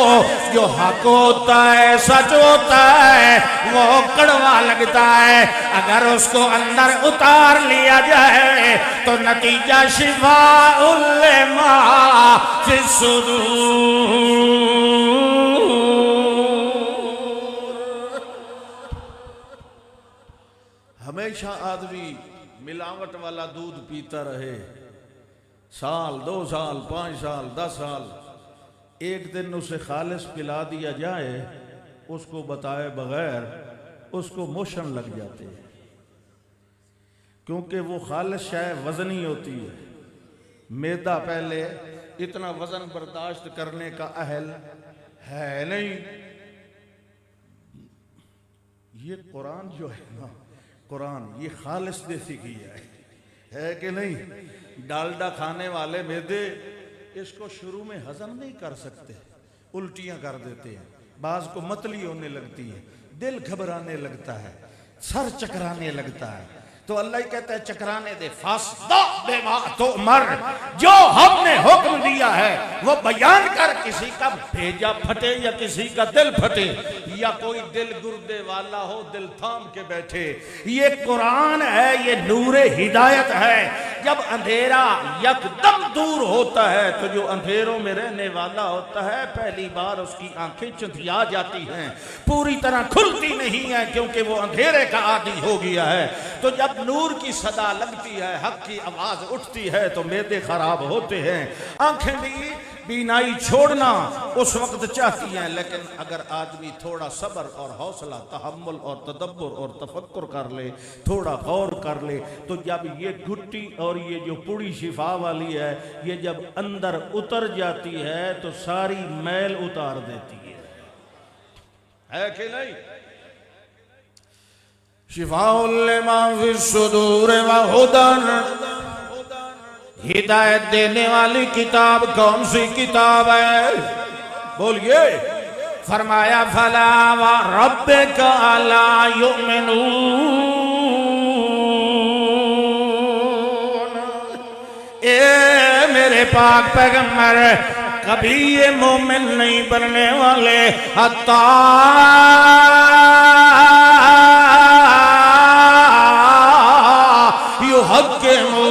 S1: जो हक होता है, सच होता है, वो कड़वा लगता है, अगर उसको अंदर उतार लिया जाए तो नतीजा शिफाउल लिमा फिस्सुदूर।
S2: हमेशा आदमी मिलावट वाला दूध पीता रहे, साल 2 साल 5 साल 10 साल, एक दिन उसे खालिस पिला दिया जाए, उसको बताए बगैर उसको मोशन लग जाते हैं, क्योंकि वो खालिस शाय वजनी होती है। मैदा पहले इतना वजन बर्दाश्त करने का अहल है नहीं। ये कुरान जो है ना, कुरान ये खालिस देसी की है कि नहीं? डालडा खाने वाले मैदे इसको शुरू में हजम नहीं कर सकते, उल्टियां कर देते हैं, बाज को मतली होने लगती है, दिल घबराने लगता है, सर चकराने लगता है,
S1: तो अल्लाह ही कहता है चकराने दे, फासदा बेमा तो मर, जो हमने हुक्म दिया है वो बयान कर। किसी का भेजा फटे या किसी का दिल फटे, या कोई दिल गुर्दे वाला हो दिल थाम के बैठे। ये कुरान है, ये नूरे हिदायत है। जब अंधेरा यकदम दूर होता है तो जो अंधेरों में रहने वाला होता है पहली बार उसकी आंखें चुंधिया जाती हैं, पूरी तरह खुलती नहीं है, क्योंकि वो अंधेरे का आदी हो गया है। तो जब नूर की सदा लगती है, हक की आवाज उठती है, तो मेदे खराब होते हैं। आंखें भी बीनाई छोड़ना उस वक्त चाहती हैं, लेकिन अगर आदमी थोड़ा सब्र और हौसला, तहम्मुल और तदब्बर और तफक्कुर कर ले, थोड़ा गौर कर ले, तो जब ये घुट्टी और ये जो पुड़ी शिफा वाली है, ये जब अंदर उतर जाती है तो सारी मैल उतार देती है कि नहीं? शिफाउल लिमा फिस्सुदूर व हुदन, हिदायत देने वाली किताब कौन सी किताब है? बोलिए। फरमाया फला व रब्बिका ला युमिनून, ए मेरे पाक पैगंबर, कभी ये मोमिन नहीं बनने वाले हत्ता युहक्किमू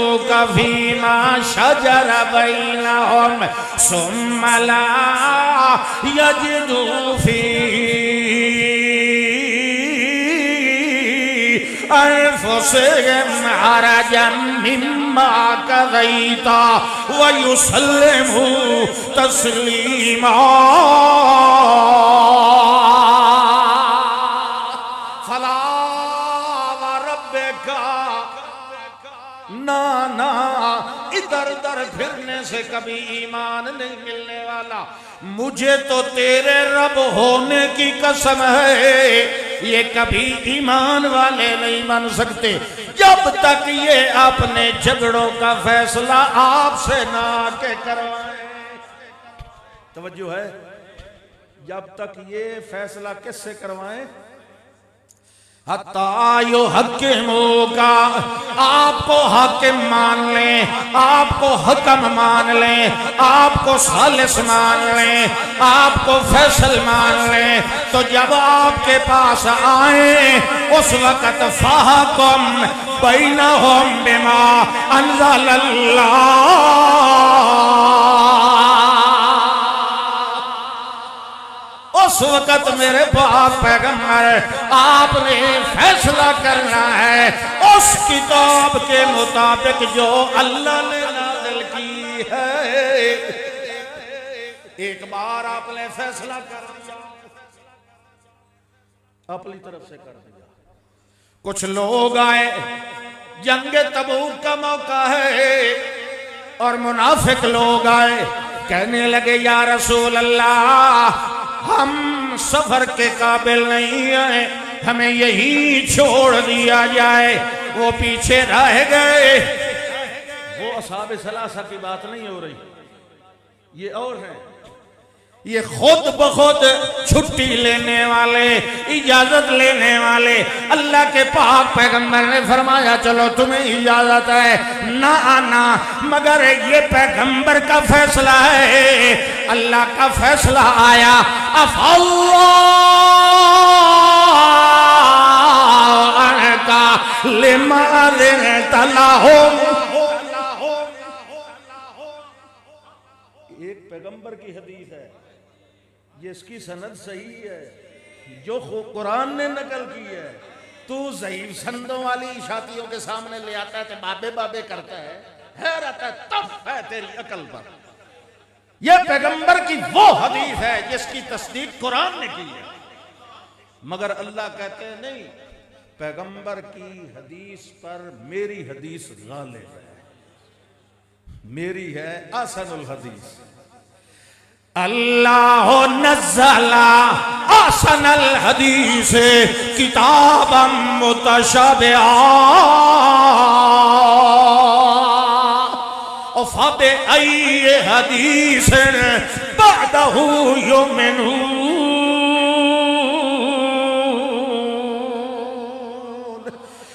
S1: फीमा शजर बैनहुम सुम्मा ला यजिदू फी अनफुसिहिम हरजम मिम्मा कज़ैता व युसल्लिमू तस्लीमा। फला व रब्बिका, ना ना, इधर उधर फिरने से कभी ईमान नहीं मिलने वाला। मुझे तो तेरे रब होने की कसम है, ये कभी ईमान वाले नहीं बन सकते जब तक ये अपने झगड़ों का फैसला आपसे ना के करवाए। तवज्जो है, जब तक ये फैसला किससे करवाएं? हत्ता युहक्किमू का, आपको हाकिम मान लें, आपको हकम मान लें, आपको सालिस मान लें, आपको फैसल मान लें, तो जब आपके पास आए उस वक्त फहकुम बैनहुम बिमा अंज़लल्लाह, उस वक्त मेरे पाक पैगंबर आपने फैसला करना है उस किताब के मुताबिक जो अल्लाह ने नाज़िल की है। एक बार आपने फैसला कर दिया, अपनी तरफ से कर दिया। कुछ लोग आए, जंग तबूक का मौका है, और मुनाफिक लोग आए, कहने लगे या रसूल अल्लाह, हम सफर के काबिल नहीं है, हमें यही छोड़ दिया जाए। वो पीछे रह गए। वो असहाब सलासा की बात नहीं हो रही, ये और है। ये खुद बखुद छुट्टी लेने वाले, इजाजत लेने वाले, अल्लाह के पाक पैगंबर ने फरमाया चलो तुम्हें इजाजत है ना आना, मगर ये पैगंबर का फैसला है, अल्लाह का फैसला आया। अफ़अल्लाह लिमा तलाहुम, एक पैगंबर की हदीस है, ये इसकी सनद सही है, जो कुरान ने नकल की है। तू ज़ईफ संदों वाली शातियों के सामने ले आता है तो बाबे बाबे करता है, हैरत है, तफ है तेरी अकल पर। यह पैगंबर की वो हदीस है जिसकी तस्दीक कुरान ने की है, मगर अल्लाह कहते हैं नहीं, पैगंबर की हदीस पर मेरी हदीस गालिब है, मेरी है आसनुल हदीस। अल्लाह नज़्ज़ला आसनल हदीस किताबम मुतशबिहा फबे अय्यि हदीस बअदहु युमिनून।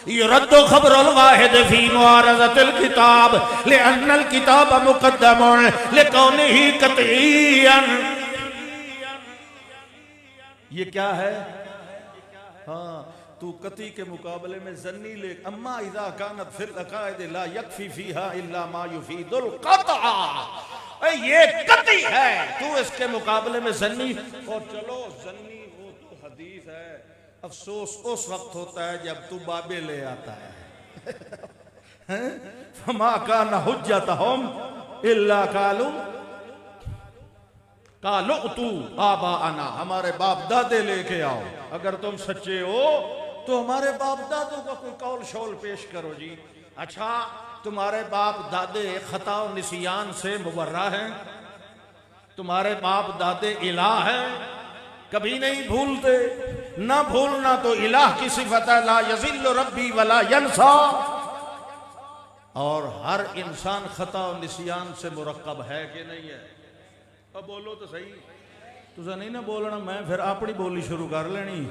S1: युरद्दु खबरुल वाहिद फी मुआरज़तिल किताब लिअन्नल किताब मुक़द्दमुन लिकौनिही क़तईयन। ये क्या है? हाँ, तू कती के मुकाबले में जन्नी ले। अम्मा इज़ा कानत फिल अक़ाइद ला यकफ़ी फ़ीहा इल्ला मा युफ़ीदुल क़त्अ। ये कती है, तू इसके मुकाबले में जन्नी। और चलो जन्नी वो तो हदीस है, अफसोस उस वक्त होता है जब तू बाबे ले आता है। फमा कान हुज्जतहुम इल्ला कालू तू आबा आना, हमारे बाप दादे लेके आओ। अगर तुम सच्चे हो तो हमारे बाप दादों का कोई कौल शौल पेश करो जी। अच्छा, तुम्हारे बाप दादे खता और निसियान से मुबर्रा हैं, तुम्हारे बाप दादे इलाह हैं, कभी नहीं भूलते। ना भूलना तो इलाह की सिफत है, ला यज़िल्लु रब्बी वला यंसा। और हर इंसान खता और निसियान से मुरक्कब है कि नहीं है? अब बोलो तो सही। तुझे नहीं ना बोलना, मैं फिर अपनी बोली शुरू कर लेनी,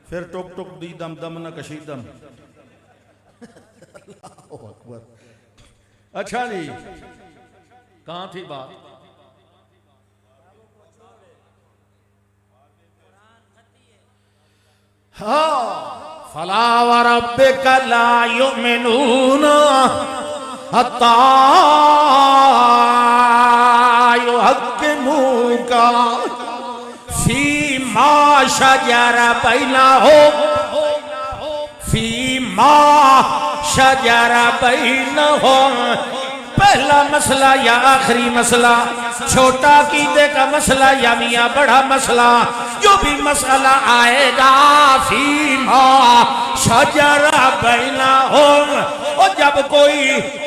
S1: फिर टुक टुक दी दम दम न कशीदम। अल्लाहु अकबर। अच्छा जी, कहाँ थी बात? हाँ, फला व रब्बिका ला युमिनून हत्ता युहक्किमूका फीमा शजरा बैनहुम फीमा शजरा बैनहुम। पहला मसला या आखिरी मसला, छोटा कीदे का मसला या मियाँ बड़ा मसला, जो भी मसला आएगा फीमा शजरा बैनहुम। और जब कोई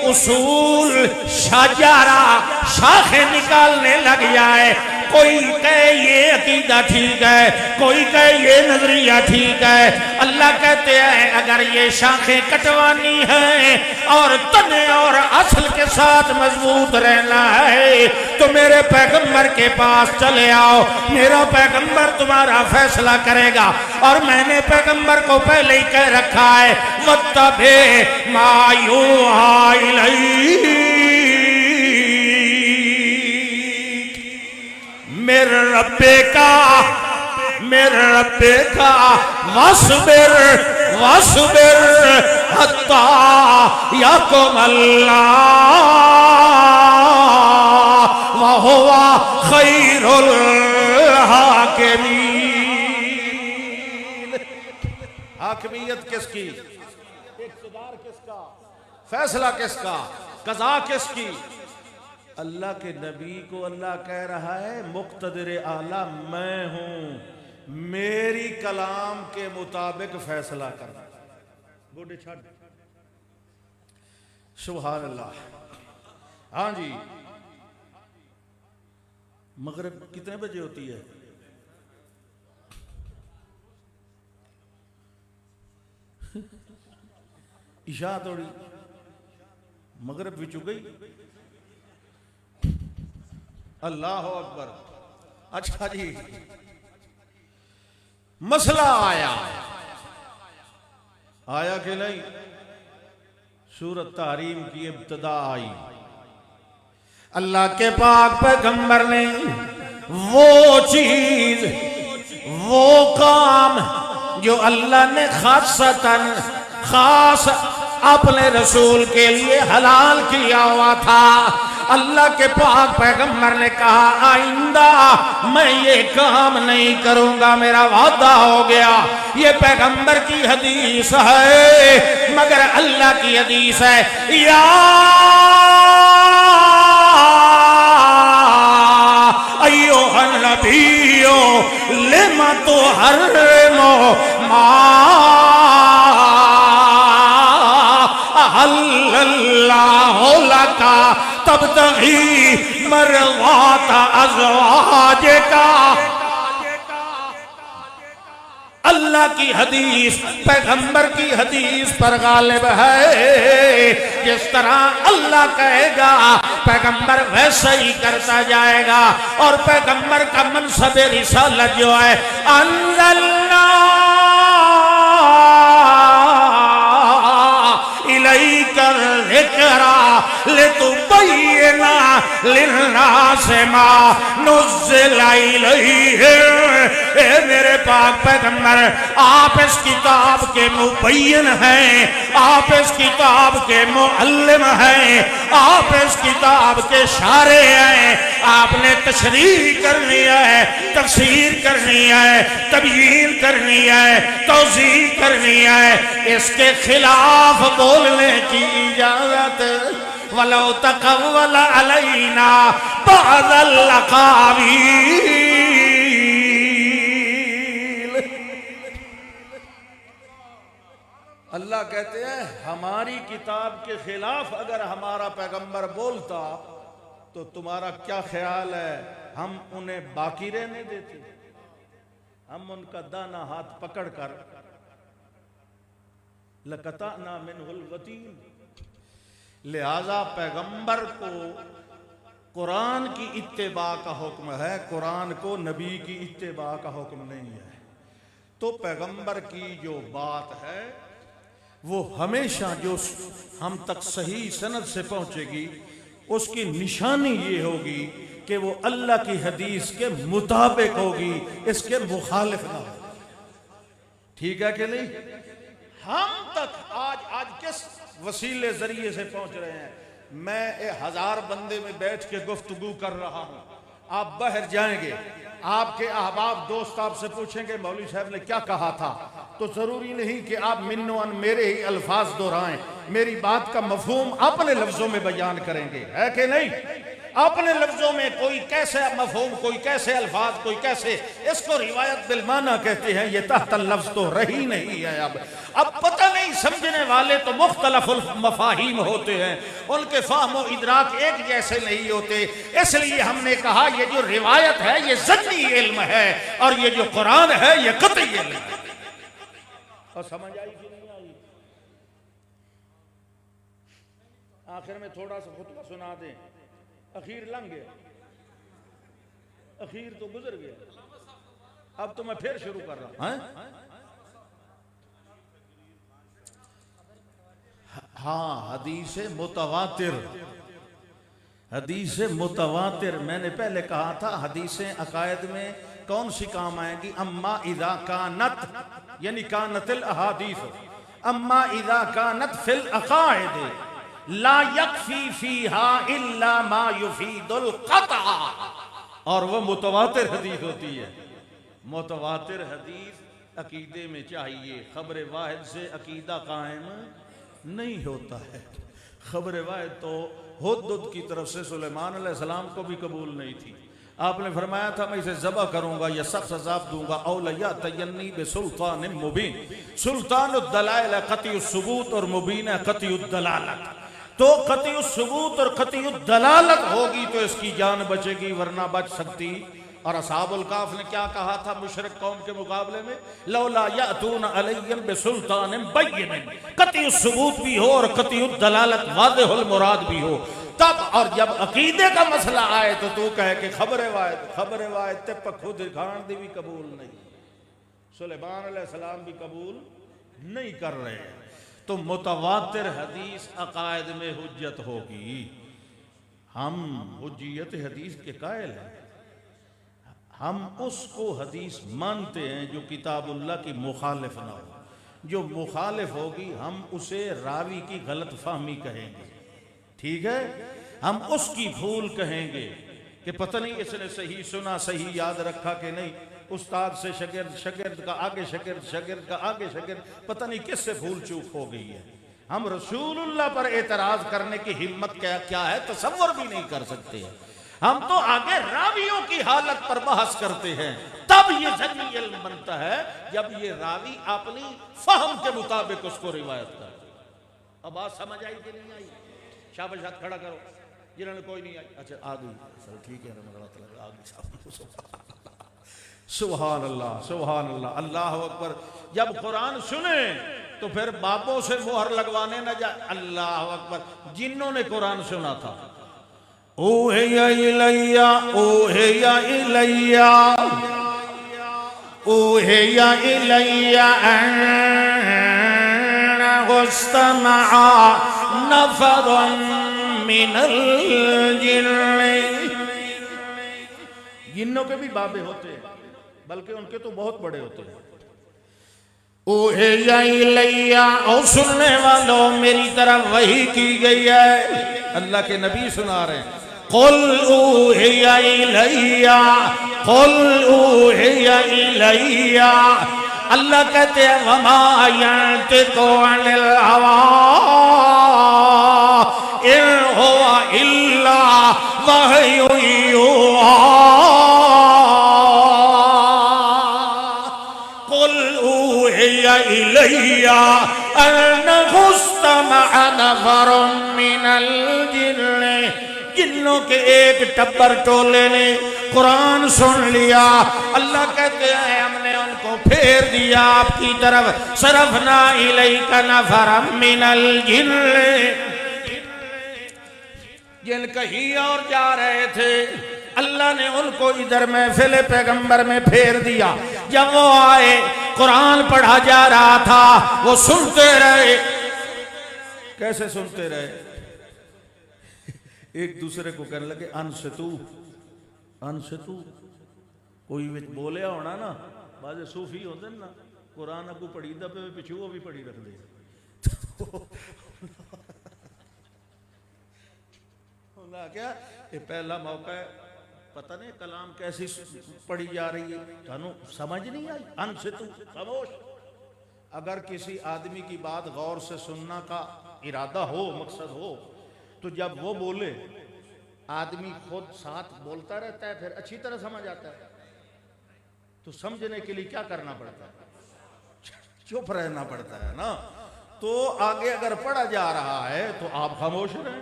S1: उसूल शजरा शाखें निकालने लग जाए, कोई कहे ये अकीदा ठीक है, कोई कहे ये नजरिया ठीक है, अल्लाह कहते हैं अगर ये शाखें कटवानी है और तने और असल के साथ मजबूत रहना है तो मेरे पैगंबर के पास चले आओ। मेरा पैगंबर तुम्हारा फैसला करेगा। और मैंने पैगंबर को पहले ही कह रखा है, वत्तबे मा यूहा इलैक मेरे रब्बे का वस्बिर वस्बिर हत्ता यकुम अल्लाह व हुवा खैरुल हाकिमीन। हाकिमियत किसकी? इक़्तिदार किसका? फैसला किसका? कज़ा किसकी? अल्लाह के नबी को अल्लाह कह रहा है मुक़्तदिर आला मैं हूं, मेरी कलाम के मुताबिक फैसला करना। गोडे छड़। सुभान अल्लाह। हाँ जी, मगरिब कितने बजे होती है? इशा थोड़ी, मगरिब भी चुक गई। अल्लाह अकबर। अच्छा जी, मसला आया कि नहीं? सूरत तारीम की इब्तिदा आई। अल्लाह के पाक पैगंबर ने वो चीज, वो काम जो अल्लाह ने खास अपने रसूल के लिए हलाल किया हुआ था, अल्लाह के पाक पैगंबर ने कहा आइंदा मैं ये काम नहीं करूंगा, मेरा वादा हो गया। ये पैगंबर की हदीस है, मगर अल्लाह की हदीस है। या अय्युहन नबियो लिमा तुहर्रिमु मा अहल्लल्लाहु लका तब्तगी मरवात अज़वाजिका। अल्लाह की हदीस पैगंबर की हदीस पर गालिब है। जिस तरह अल्लाह कहेगा पैगंबर वैसा ही करता जाएगा। और पैगंबर का मनसब रिसालत जो है, अंज़लना ज़िक्रा लितुबय्यिना लिन्नासि मा नुज़्ज़िला इलैहिम। ए मेरे पाक पैगंबर, आप इस किताब के मुबय्यिन हैं, आप इस किताब के मुअल्लिम हैं, आप इस किताब के शारे हैं। आपने तशरीह करनी है, तफसीर करनी है, तबयीन करनी है, तौज़ीह करनी है। इसके खिलाफ बोलने की इजाजत वलो तक़व्वल अलैना बअज़ल अक़ावील।
S2: अल्लाह कहते हैं हमारी किताब के खिलाफ अगर हमारा पैगंबर बोलता तो तुम्हारा क्या ख्याल है, हम उन्हें बाकी रहने देते? हम उनका दाना हाथ पकड़ कर लकताना मिनहुल वतीन। लिहाजा पैगंबर को कुरान की इत्तिबा का हुक्म है, कुरान को नबी की इत्तिबा का हुक्म नहीं है। तो पैगंबर की जो बात है वो हमेशा जो हम तक सही सनद से पहुंचेगी उसकी निशानी ये होगी कि वो अल्लाह की हदीस के मुताबिक होगी, इसके मुखालिफ ना हो। ठीक है कि नहीं? हम तक आज किस वसीले जरिए से पहुंच रहे हैं? मैं 1000 बंदे में बैठ के गुफ्तगू कर रहा हूं, आप बाहर जाएंगे, आपके अहबाब दोस्त आपसे पूछेंगे मौलवी साहब ने क्या कहा था, तो जरूरी नहीं कि आप मिन्नो अन मेरे ही अल्फाज दोहराएं, मेरी बात का मफहूम अपने लफ्जों में बयान करेंगे, है कि नहीं? अपने लफ्जों में कोई कैसे मफहूम, कोई कैसे अल्फाज, कोई कैसे, इसको रिवायत बिलमाना कहते हैं। ये तहतल लफ्ज तो रही नहीं है। अब पता नहीं, समझने वाले तो मुख्तलिफ मफाहिम होते हैं, उनके फाहमो इदराक एक जैसे नहीं होते। इसलिए हमने कहा ये जो रिवायत है ये ज़न्नी इल्म है और ये जो कुरान है ये कतई इल्म है। और समझ आई कि नहीं आई? आखिर में थोड़ा सा खुतबा सुना दें। अखीर लंघ गया, अखीर तो गुजर गया, अब तो मैं फिर शुरू कर रहा हूं। हाँ, हदीस मुतवातिर, हदीस मुतवातिर मैंने पहले कहा था हदीसें अकायद में कौन सी काम आएगी? अम्मा इज़ा कानत, यानी कानतिल अहादीस, अम्मा इज़ा कानत फिल अकायद ला यकफी फीहा इल्ला मा युफीदुल क़तअ, और वह मुतवातिर हदीस होती है। मुतवातिर हदीस अकीदे में चाहिए, खबर वाहिद से अकीदा कायम नहीं होता है। खबर वाहिद तो हुद्दुद की तरफ से सुलेमान अलैहिस्सलाम को भी कबूल नहीं थी। आपने फरमाया था मैं इसे ज़बह करूंगा या सख्त अज़ाब दूंगा, औलया तयन्नी बिसुल्तान मुबीन। सुल्तानुद दलाइल क़तियुस सुबूत और मुबीन क़तियुद दलालत। तो क़तियुस सुबूत और क़तियुद दलालत होगी तो इसकी जान बचेगी, वरना बच सकती। और असहाबुल काफ ने क्या कहा था मुशरिक कौम के मुकाबले में? लौला यातून अलैहिम बिसुल्तानिन बैयिन, क़तियुस सुबूत भी हो और क़तियुद दलालत वाज़िहुल मुराद भी हो तब। और जब अकीदे का मसला आए तो तू कहे कि खबर वायद ते पर खुद खान दी भी कबूल नहीं, सुलेमान अलैहिस्सलाम भी कबूल नहीं कर रहे हैं। तो मुतवातिर हदीस अकायद में हुज्जत होगी। हम हुज्जियत हदीस के कायल हैं, हम उसको हदीस मानते हैं जो किताबुल्लाह की मुखालिफ ना हो। जो मुखालिफ होगी हम उसे रावी की गलत फहमी कहेंगे, ठीक है? हम उसकी भूल कहेंगे कि पता नहीं इसने सही सुना, सही याद रखा कि नहीं। उस्ताद से शागिर्द, शागिर्द का आगे शागिर्द, शागिर्द का आगे शागिर्द, पता नहीं किससे भूल चूक हो गई है। हम रसूलुल्लाह पर एतराज करने की हिम्मत क्या है तसव्वुर भी नहीं कर सकते हैं। हम तो आगे रावियों की हालत पर बहस करते हैं, तब ये ज़न्नी इल्म बनता है जब ये रावी अपनी फहम के मुताबिक उसको रिवायत कर। अब बात समझ आई कि नहीं आई? शाबाश, हाथ खड़ा करो जिन्होंने कोई नहीं आई। अच्छा आ गई, चलो ठीक है, आ गई। सुभान अल्लाह, सुभान अल्लाह, अल्लाह अकबर। जब कुरान सुने तो फिर बापों से मोहर लगवाने न जाए। अल्लाह अकबर। जिन्हों ने कुरान सुना था, ओहिया इलैया, ओहिया इलैया, ओहिया इलैया गुस्तमआ
S1: नफरुम मिनल जिन्न, जिन्नों के भी बाबे होते हैं, बल्कि उनके तो बहुत बड़े होते हैं। ओहे इलैया, और सुनने वालों मेरी तरफ वही की गई है। अल्लाह के नबी सुना रहे हैं, कुल ऊहिया इलैया, कुल ऊहिया इलैया। अल्लाह कहते हैं वमा यंतिकु अनिल हवा इन हुवा इल्ला वह्यु यूहा। कुल ऊहिया इलैया अन्नहु इस्तमअ नफरुम मिनल जिन्न, जिन्नों के एक टब्बर टोले ने कुरान सुन लिया। अल्लाह कहते हैं हमने उनको फेर दिया आपकी तरफ। सरफना इलैका नफरम मिनल जिन्न, जिन कहीं और जा रहे थे अल्लाह ने उनको इधर महफिल पैगंबर में फेर दिया। जब वो आए कुरान पढ़ा जा रहा था, वो सुनते रहे। कैसे सुनते रहे? एक दूसरे को कहने लगे अनसतू अनसतू। कोई विच बोलिया होना ना, बाजे सूफी होते ना, कुरान अगू पढ़ी दा पे पिछू वो भी पढ़ी रख दे। क्या ये पहला मौका है, पता नहीं कलाम कैसी पढ़ी जा रही है, थानू समझ नहीं आई। अनसतू, खामोश। अगर किसी आदमी की बात गौर से सुनना का इरादा हो, मकसद हो, तो जब वो बोले आदमी खुद साथ बोलता रहता है, फिर अच्छी तरह समझ आता है। तो समझने के लिए क्या करना पड़ता है? चुप रहना पड़ता है ना। तो आगे अगर पढ़ा जा रहा है तो आप खामोश रहे।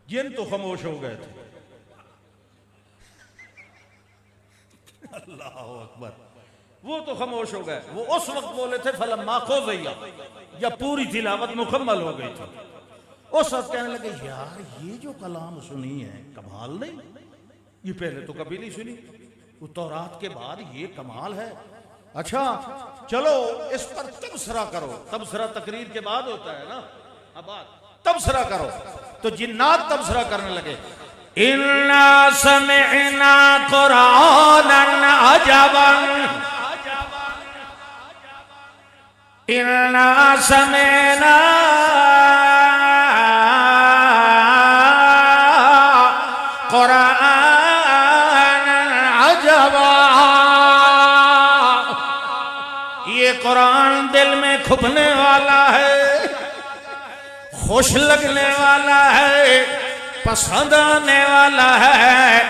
S1: जिन तो खामोश हो गए थे। अल्लाह अकबर। वो तो खामोश हो गए। वो उस वक्त बोले थे फलम्मा क़ुज़िया, जब पूरी तिलावत मुकम्मल हो गई थी। उस वक्त कहने लगे यार ये जो कलाम सुनी है कमाल नहीं, ये पहले तो कभी नहीं सुनी। वो तौरात के बाद ये कमाल है। अच्छा चलो इस पर तबसरा करो। तबसरा तकरीर के बाद होता है ना, अब तबसरा करो। तो जिन्नात तबसरा करने लगे, इन्ना समिअना कुरानन अजबन, इन्ना समिअना कुरानन अजबा। ये कुरान दिल में खुपने वाला है, खुश लगने वाला है, पसंद आने वाला है।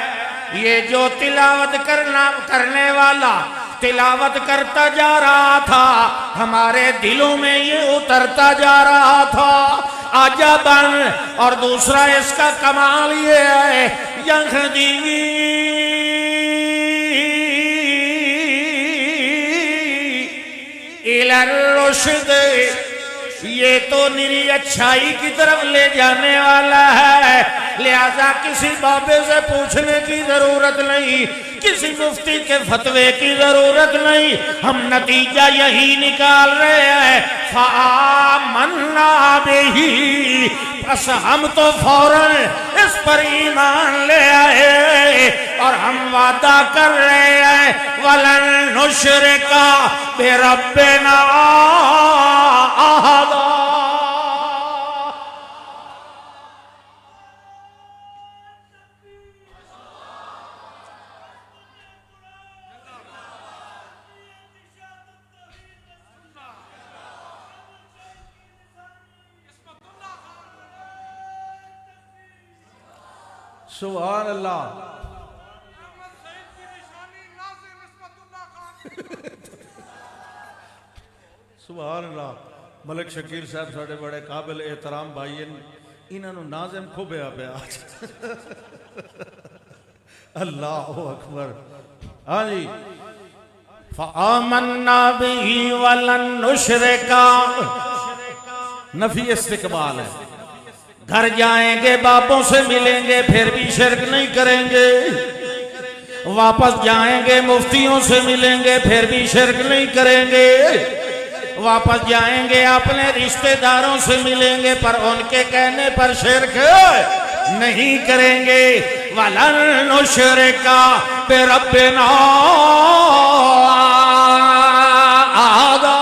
S1: ये जो तिलावत करने वाला तिलावत करता जा रहा था, हमारे दिलों में ये उतरता जा रहा था। अजबन, और दूसरा इसका कमाल ये है, यहदी इलर रुश्द, ये तो निरी अच्छाई की तरफ ले जाने वाला है। लिहाजा किसी बाबे से पूछने की जरूरत नहीं, किसी मुफ्ती के फतवे की जरूरत नहीं। हम नतीजा यही निकाल रहे हैं, फ़आमन्ना बिही, बस हम तो फौरन इस पर ईमान ले आए। और हम वादा कर रहे हैं वलन नुश्रिका बिरब्बिना अहदा। सुभान अल्लाह। सुभान अल्लाह। मलिक शकीर साहब साढ़े बड़े काबिल एहतराम भाई, इन्होंने नाज़िम खुबिया पे आज। अल्लाह अकबर। हाँ जी, फ़आमन्ना बिही वलन नुश्रिका, नफी इस्तिक़बाल है। घर जाएंगे बापों से मिलेंगे फिर भी शिरक नहीं करेंगे, वापस जाएंगे मुफ्तियों से मिलेंगे फिर भी शिरक नहीं करेंगे, वापस जाएंगे अपने रिश्तेदारों से मिलेंगे, पर उनके कहने पर शिरक नहीं करेंगे। वलन नुशरिका बिरब्बिना अहदा,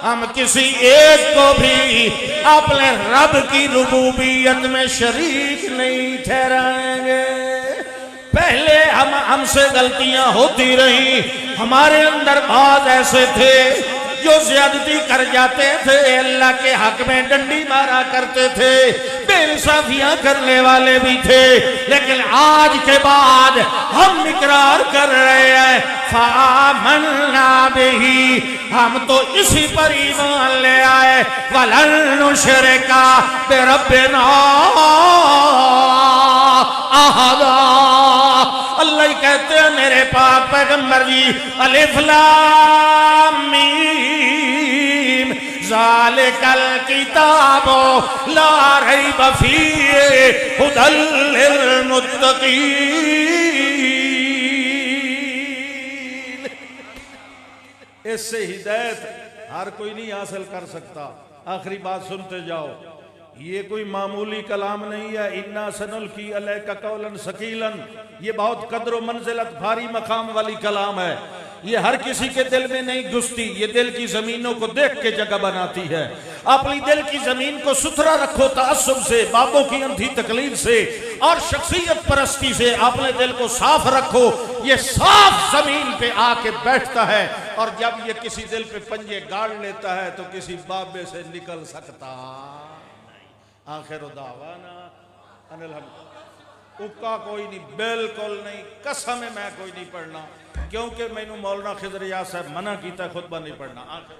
S1: हम किसी एक को भी अपने रब की रुबूबियत में शरीक नहीं ठहराएंगे। पहले हमसे गलतियां होती रही, हमारे अंदर बात ऐसे थे जो ज्यादती कर जाते थे, अल्लाह के हक में डंडी मारा करते थे, बेइंसाफियां करने वाले भी थे। लेकिन आज के बाद हम इकरार कर रहे हैं, फामन्ना बिही, हम तो इसी पर ईमान ले आए। वलन नुशरिका बिरब्बिना अहदा, अल्लाह ही कहते हैं मेरे पाक पैगंबर जी, अलिफ लाम मीम ज़ालिकल किताबु ला रैब फ़ीहि हुदल लिल मुत्तक़ीन।
S2: इससे हिदायत हर कोई नहीं हासिल कर सकता। आखिरी बात सुनते जाओ, ये कोई मामूली कलाम नहीं है। इन्ना सनुल्की अलैका कौलन सकीलन, ये बहुत कद्र व मंजिलत भारी मकाम वाली कलाम है। ये हर किसी के दिल में नहीं घुसती, ये दिल की जमीनों को देख के जगह बनाती है। अपनी दिल की जमीन को सुथरा रखो, तासुब से, बाबों की अंधी तकलीफ से और शख्सियत परस्ती से अपने दिल को साफ रखो। ये साफ जमीन पे आके बैठता है, और जब ये किसी दिल पे पंजे गाड़ लेता है तो किसी बाबे से निकल सकता। आखिर दावाना अनिल हम्द, उक्का कोई नहीं, बिल्कुल नहीं, कसम है मैं कोई नहीं पढ़ना, क्योंकि मैनू मौलाना खिजर याद साहब मना किया खुतबा नहीं पढ़ना। आखिर